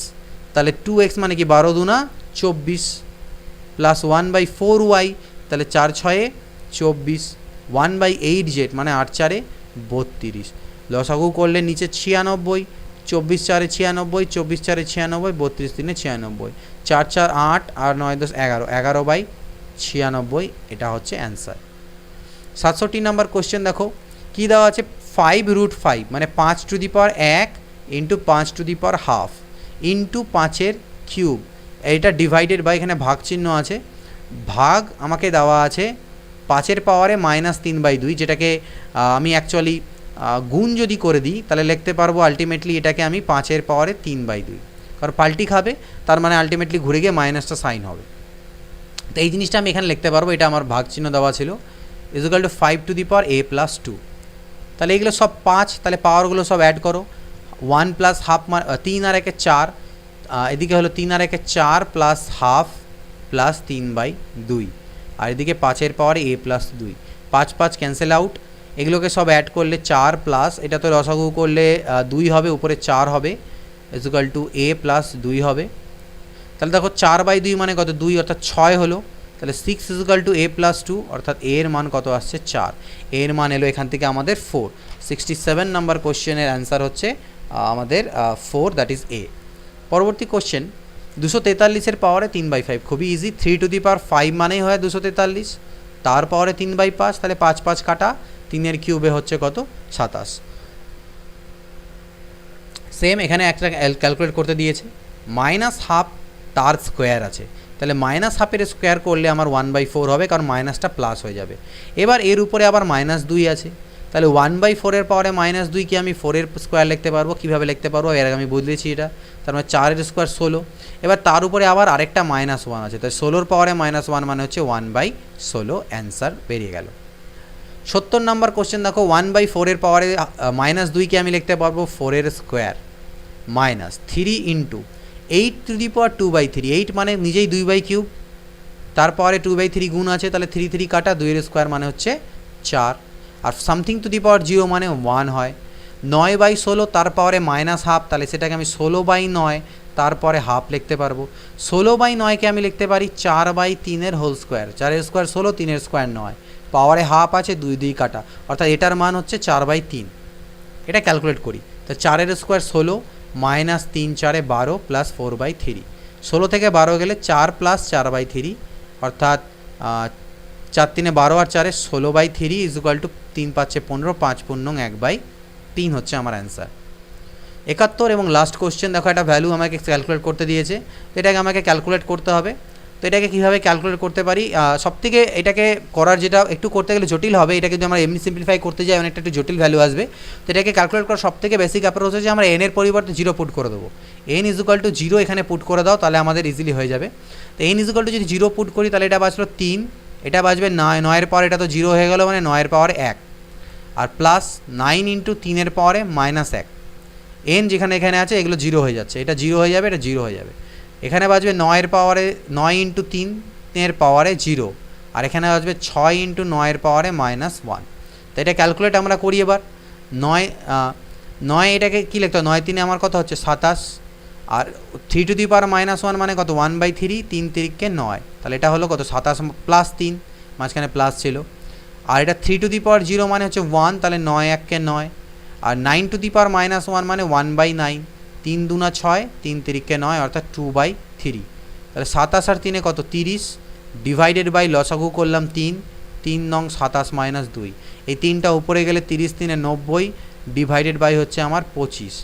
তাহলে 2x মানে কি 12 দুনা 24, প্লাস 1/4y, তাহলে 4 6 24, 1/8z মানে 8 4 32। লসাগু করলে নিচে 96, 24 4 96, 24 4 96, 32 3 96, 4 4 8 আর 9 10 11, 11/96, এটা হচ্ছে অ্যান্সার। 67 নাম্বার কোশ্চেন দেখো কি দেওয়া আছে, 5√5 মানে 5 to the power 1 into 5 to the power half into 5 cube. এইটা ডিভাইডেড বাই, এখানে ভাগ চিহ্ন আছে, ভাগ আমাকে দেওয়া আছে 5 পাওয়ারে -3/2, যেটাকে আমি অ্যাকচুয়ালি গুণ যদি করে দিই তাহলে লিখতে পারবো আলটিমেটলি এটাকে আমি 5 পাওয়ারে 3/2, কারণ পাল্টি খাবে, তার মানে আলটিমেটলি ঘুরে গিয়ে মাইনাসটা সাইন হবে। তো এই জিনিসটা আমি এখানে লিখতে পারবো, এটা আমার ভাগ চিহ্ন দেওয়া ছিল, is equal to 5 to the power a plus 2। তাহলে এগুলো সব 5, তাহলে পাওয়ারগুলো সব অ্যাড করো, 1 প্লাস হাফ 3 আর 1 4, এদিকে হলো 3 আর 1 4 প্লাস হাফ প্লাস 3/2, আর এদিকে 5 পাওয়ারে a প্লাস 2, 5 5 ক্যান্সেল আউট, এগুলোকে সব অ্যাড করলে 4 প্লাস, এটা তো লসাগু করলে 2 হবে, উপরে 4 হবে, ইজুকাল টু a প্লাস 2 হবে। তাহলে দেখো 4/2 মানে কত 2, অর্থাৎ 6 হলো, তাহলে 6 ইজুকাল টু a প্লাস 2, অর্থাৎ a এর মান কত আসছে 4, a এর মান এলো এখান থেকে আমাদের 4। 67 নাম্বার কোশ্চেনের অ্যান্সার হচ্ছে আমাদের 4, দ্যাট ইজ a। পরবর্তী কোশ্চেন 243 পাওয়ারে 3/5, খুবই ইজি। 3 টু দি পাওয়ার 5 মানেই হয় 243, তার পাওয়ারে 3/5, তাহলে 5 5 কাটা, 3 কিউবে হচ্ছে কত 27। সেম এখানে একটা ক্যালকুলেট করতে দিয়েছে, -1/2 তার স্কোয়ার আছে, তাহলে -1/2 স্কোয়ার করলে আমার 1/4 হবে, কারণ মাইনাসটা প্লাস হয়ে যাবে। এবার এর উপরে আবার -2 আছে, তাহলে 1/4 পাওয়ারে -2 কি আমি 4 স্কোয়ার লিখতে পারবো? কীভাবে লিখতে পারবো? এর আগে আমি বদলেছি এটা, তার মানে 4 স্কোয়ার 16। এবার তার উপরে আবার আরেকটা -1 আছে, তাই 16 পাওয়ারে -1 মানে হচ্ছে 1/16, অ্যান্সার বেরিয়ে গেল। 70 নাম্বার কোশ্চেন দেখো, 1/4 পাওয়ারে -2 কি আমি লিখতে পারবো 4 স্কোয়ার -3 ইন্টু 8^2/3, 8 মানে নিজেই 2/3, তারপরে 2/3 গুণ আছে, তাহলে 3 কাটা, 2 স্কোয়ার মানে হচ্ছে 4, আর সামথিং টু দি পাওয়ার 0 মানে 1 হয়। 9/16 তারপরে -1/2, তাহলে সেটাকে আমি 16/9 তারপরে হাফ লিখতে পারবো। 16/9কে আমি লিখতে পারি 4/3 হোল স্কোয়ার, 4 স্কোয়ার 16, 3 স্কোয়ার 9, পাওয়ারে হাফ আছে, 2 কাটা, অর্থাৎ এটার মান হচ্ছে 4/3। এটা ক্যালকুলেট করি, তো 4 স্কোয়ার 16 -3 4 12 প্লাস 4/3, 16 থেকে 12 গেলে 4 প্লাস 4/3, অর্থাৎ 4 3 12 আর 4 16/3 ইজ ইকুয়াল টু 3 5 15, 5 পূর্ণ 1/3 হচ্ছে আমার অ্যান্সার। 71 এবং লাস্ট কোশ্চেন দেখো, একটা ভ্যালু আমাকে ক্যালকুলেট করতে দিয়েছে, তো এটাকে আমাকে ক্যালকুলেট করতে হবে। তো এটাকে কীভাবে ক্যালকুলেট করতে পারি, সবথেকে এটাকে করার যেটা একটু করতে গেলে জটিল হবে, এটাকে যদি আমরা এমনি সিম্পলিফাই করতে যাই অনেকটা একটু জটিল ভ্যালু আসবে। তো এটাকে ক্যালকুলেট করার সবথেকে বেসিক অ্যাপ্রোচ হচ্ছে আমরা এনের পরিবর্তে 0 পুট করে দেবো। n ইজ ইকুয়াল টু 0 এখানে পুট করে দাও, তাহলে আমাদের ইজিলি হয়ে যাবে। তো n ইজ ইকুয়াল টু যদি 0 পুট করি, তাহলে এটা বাঁচলো 3, এটা বাঁচবে 9, 9 এর পাওয়ার এটা তো 0 হয়ে গেল, মানে 9 এর পাওয়ারে 1, আর প্লাস 9 ইন্টু 3 এর পাওয়ারে -1, n যেখানে এখানে আছে এগুলো 0 হয়ে যাচ্ছে, এটা 0 হয়ে যাবে, এটা 0 হয়ে যাবে। এখানে বাজবে 9 এর পাওয়ারে 9 ইন্টু 3 এর পাওয়ারে 0, আর এখানে বাজবে 6 ইন্টু 9 এর পাওয়ারে -1। তো এটা ক্যালকুলেট আমরা করি এবার। 9 এটাকে কী লিখতে হবে, 9 3 আমার কত হচ্ছে 27, আর 3 টু দি পাওয়ার -1 মানে কত 1/3, 3 3 9, তাহলে এটা হলো কত 27 প্লাস 3, মাঝখানে প্লাস ছিল। আর এটা 3 টু দি পাওয়ার 0 মানে হচ্ছে 1, তাহলে 9 1 9, আর 9 টু দি পাওয়ার -1 মানে 1/9, 3 2 6, 3 3 9, অর্থাৎ 2/3। তাহলে 27 আর 3 কত 30, ডিভাইডেড বাই লসাগু করলাম 3, 3 নং 27 - 2, এই 3টা উপরে গেলে 30 3 90, ডিভাইডেড বাই হচ্ছে আমার 25,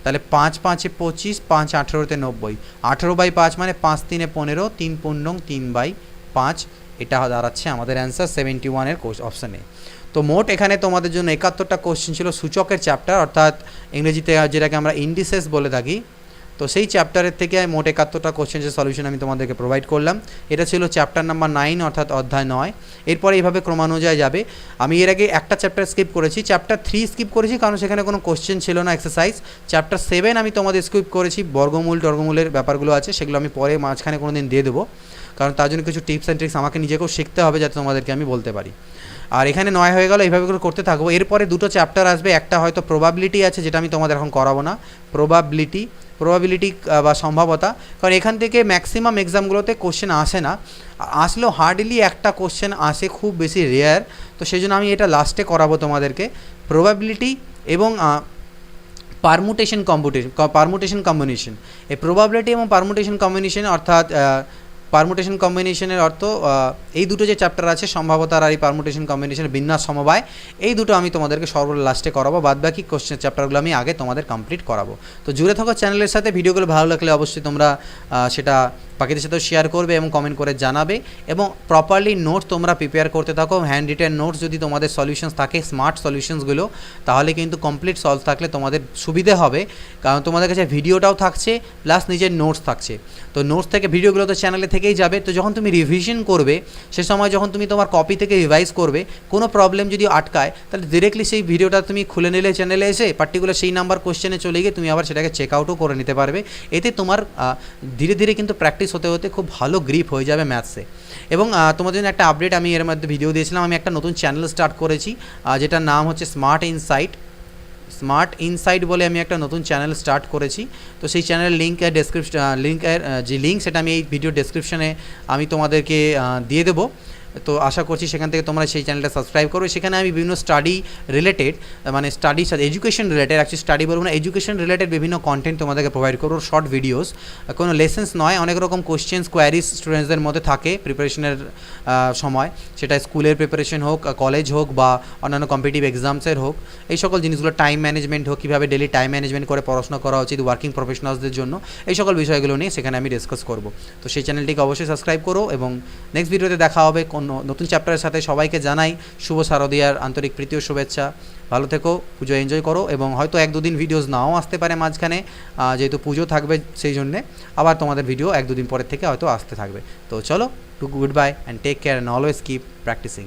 তাহলে 5 5 25, 5 18 90, 18/5 মানে 5 3 15, 3 পূর্ণ 3/5, এটা দাঁড়াচ্ছে আমাদের অ্যান্সার 71 এর অপশানে। তো মোট এখানে তোমাদের জন্য 71টা কোশ্চেন ছিল সূচকের চ্যাপ্টার, অর্থাৎ ইংরেজিতে যেটাকে আমরা ইন্ডিসেস বলে থাকি। তো সেই চ্যাপ্টারের থেকে মোট 71টা কোশ্চেনের সলিউশন আমি তোমাদেরকে প্রোভাইড করলাম। এটা ছিল চ্যাপ্টার নাম্বার 9, অর্থাৎ অধ্যায় 9। এরপরে এইভাবে ক্রমানুযায়ী যাবে। আমি এর আগে একটা চ্যাপ্টার স্কিপ করেছি, চ্যাপ্টার 3 স্কিপ করেছি কারণ সেখানে কোনো কোশ্চেন ছিল না এক্সারসাইজ। চ্যাপ্টার 7 আমি তোমাদের স্কিপ করেছি, বর্গমূলের ব্যাপারগুলো আছে, সেগুলো আমি পরে মাঝখানে কোনো দিন দিয়ে দেবো, কারণ তার জন্য কিছু টিপস অ্যান্ড ট্রিক্স আমাকে নিজেকেও শিখতে হবে যাতে তোমাদেরকে আমি বলতে পারি। আর এখানে 9 হয়ে গেল, এইভাবে করে করতে থাকবো। এরপরে দুটো চ্যাপ্টার আসবে, একটা হয়তো প্রবাবিলিটি আছে, যেটা আমি তোমাদের এখন করাবো না, প্রবাবিলিটি বা সম্ভাবতা, কারণ এখান থেকে ম্যাক্সিমাম এক্সামগুলোতে কোশ্চেন আসে না, আসলেও হার্ডলি একটা কোশ্চেন আসে, খুব বেশি রেয়ার। তো সেই জন্য আমি এটা লাস্টে করাবো তোমাদেরকে, প্রবাবিলিটি এবং পারমুটেশন কম্বিনেশন। এই প্রবাবিলিটি এবং পারমুটেশন কম্বিনেশন, অর্থাৎ পারমুটেশন কম্বিনেশনের অর্থ এই দুটো যে চ্যাপ্টার আছে, সম্ভাবতার আর এই পারমুটেশন কম্বিনেশনের বিন্যাস সমবায়, এই দুটো আমি তোমাদেরকে লাস্টে করাবো, বাদবাকি কোশ্চেন চ্যাপ্টারগুলো আমি আগে তোমাদের কমপ্লিট করাবো। তো জুড়ে থাকো চ্যানেলের সাথে। ভিডিওগুলো ভালো লাগলে অবশ্যই তোমরা সেটা বাকিদের সাথেও শেয়ার করবে এবং কমেন্ট করে জানাবে, এবং প্রপারলি নোটস তোমরা প্রিপেয়ার করতে থাকো। হ্যান্ড রিটেন নোটস যদি তোমাদের সলিউশনস থাকে, স্মার্ট সলিউশনসগুলো, তাহলে কিন্তু কমপ্লিট সলভ থাকলে তোমাদের সুবিধে হবে, কারণ তোমাদের কাছে ভিডিওটাও থাকছে প্লাস নিজের নোটস থাকছে। তো নোটস থেকে ভিডিওগুলো তো চ্যানেলে থেকেই যাবে। তো যখন তুমি রিভিশন করবে, সে সময় যখন তুমি তোমার কপি থেকে রিভাইজ করবে, কোনো প্রবলেম যদি আটকায়, তাহলে ডিরেক্টলি সেই ভিডিওটা তুমি খুলে নিলে চ্যানেলে এসে পার্টিকুলার সেই নাম্বার কোশ্চেনে চলে গিয়ে তুমি আবার সেটাকে চেক আউটও করে নিতে পারবে। এতে তোমার ধীরে ধীরে কিন্তু প্র্যাকটিস হতে হতে খুব ভালো গ্রিপ হয়ে যাবে ম্যাথসে। এবং তোমাদের জন্য একটা আপডেট, আমি এর মধ্যে ভিডিও দিয়েছিলাম, আমি একটা নতুন চ্যানেল স্টার্ট করেছি, যেটার নাম হচ্ছে স্মার্ট ইনসাইট বলে আমি একটা নতুন চ্যানেল স্টার্ট করেছি। তো সেই চ্যানেলের লিঙ্কের যে লিঙ্ক সেটা আমি এই ভিডিও ডেসক্রিপশনে আমি তোমাদেরকে দিয়ে দেবো। তো আশা করছি সেখান থেকে তোমরা সেই চ্যানেলটা সাবস্ক্রাইব করো। সেখানে আমি বিভিন্ন স্টাডি রিলেটেড, মানে স্টাডির সাথে এডুকেশন রিলেটেড, অ্যাকচুয়ালি স্টাডি বলবো না, এডুকেশন রিলেটেড বিভিন্ন কন্টেন্ট তোমাদেরকে প্রোভাইড করবো, শর্ট ভিডিওস, কোনো লেসেন্স নয়। অনেক রকম কোশ্চেন্স কোয়ারিজ স্টুডেন্টসদের মধ্যে থাকে প্রিপারেশনের সময়, সেটা স্কুলের প্রিপারেশন হোক, কলেজ হোক, বা অন্যান্য কম্পিটিটিভ এক্সামসের হোক, এই সকল জিনিসগুলো, টাইম ম্যানেজমেন্ট হোক, কীভাবে ডেলি টাইম ম্যানেজমেন্ট করে পড়াশোনা করা উচিত ওয়ার্কিং প্রফেশনালসদের জন্য, এই সকল বিষয়গুলো নিয়ে সেখানে আমি ডিসকাস করব। তো সেই চ্যানেলটিকে অবশ্যই সাবস্ক্রাইব করো, এবং নেক্সট ভিডিওতে দেখা হবে নতুন চ্যাপ্টারের সাথে। সবাইকে জানাই শুভ শারদীয়ার আন্তরিক প্রীতি ও শুভেচ্ছা। ভালো থেকো, পুজো এনজয় করো, এবং হয়তো 1-2 দিন ভিডিওস নাও আসতে পারে মাঝখানে, যেহেতু পুজো থাকবে, সেই জন্যে আবার তোমাদের ভিডিও 1-2 দিন পরের থেকে হয়তো আসতে থাকবে। তো চলো, goodbye and take care and always keep practising.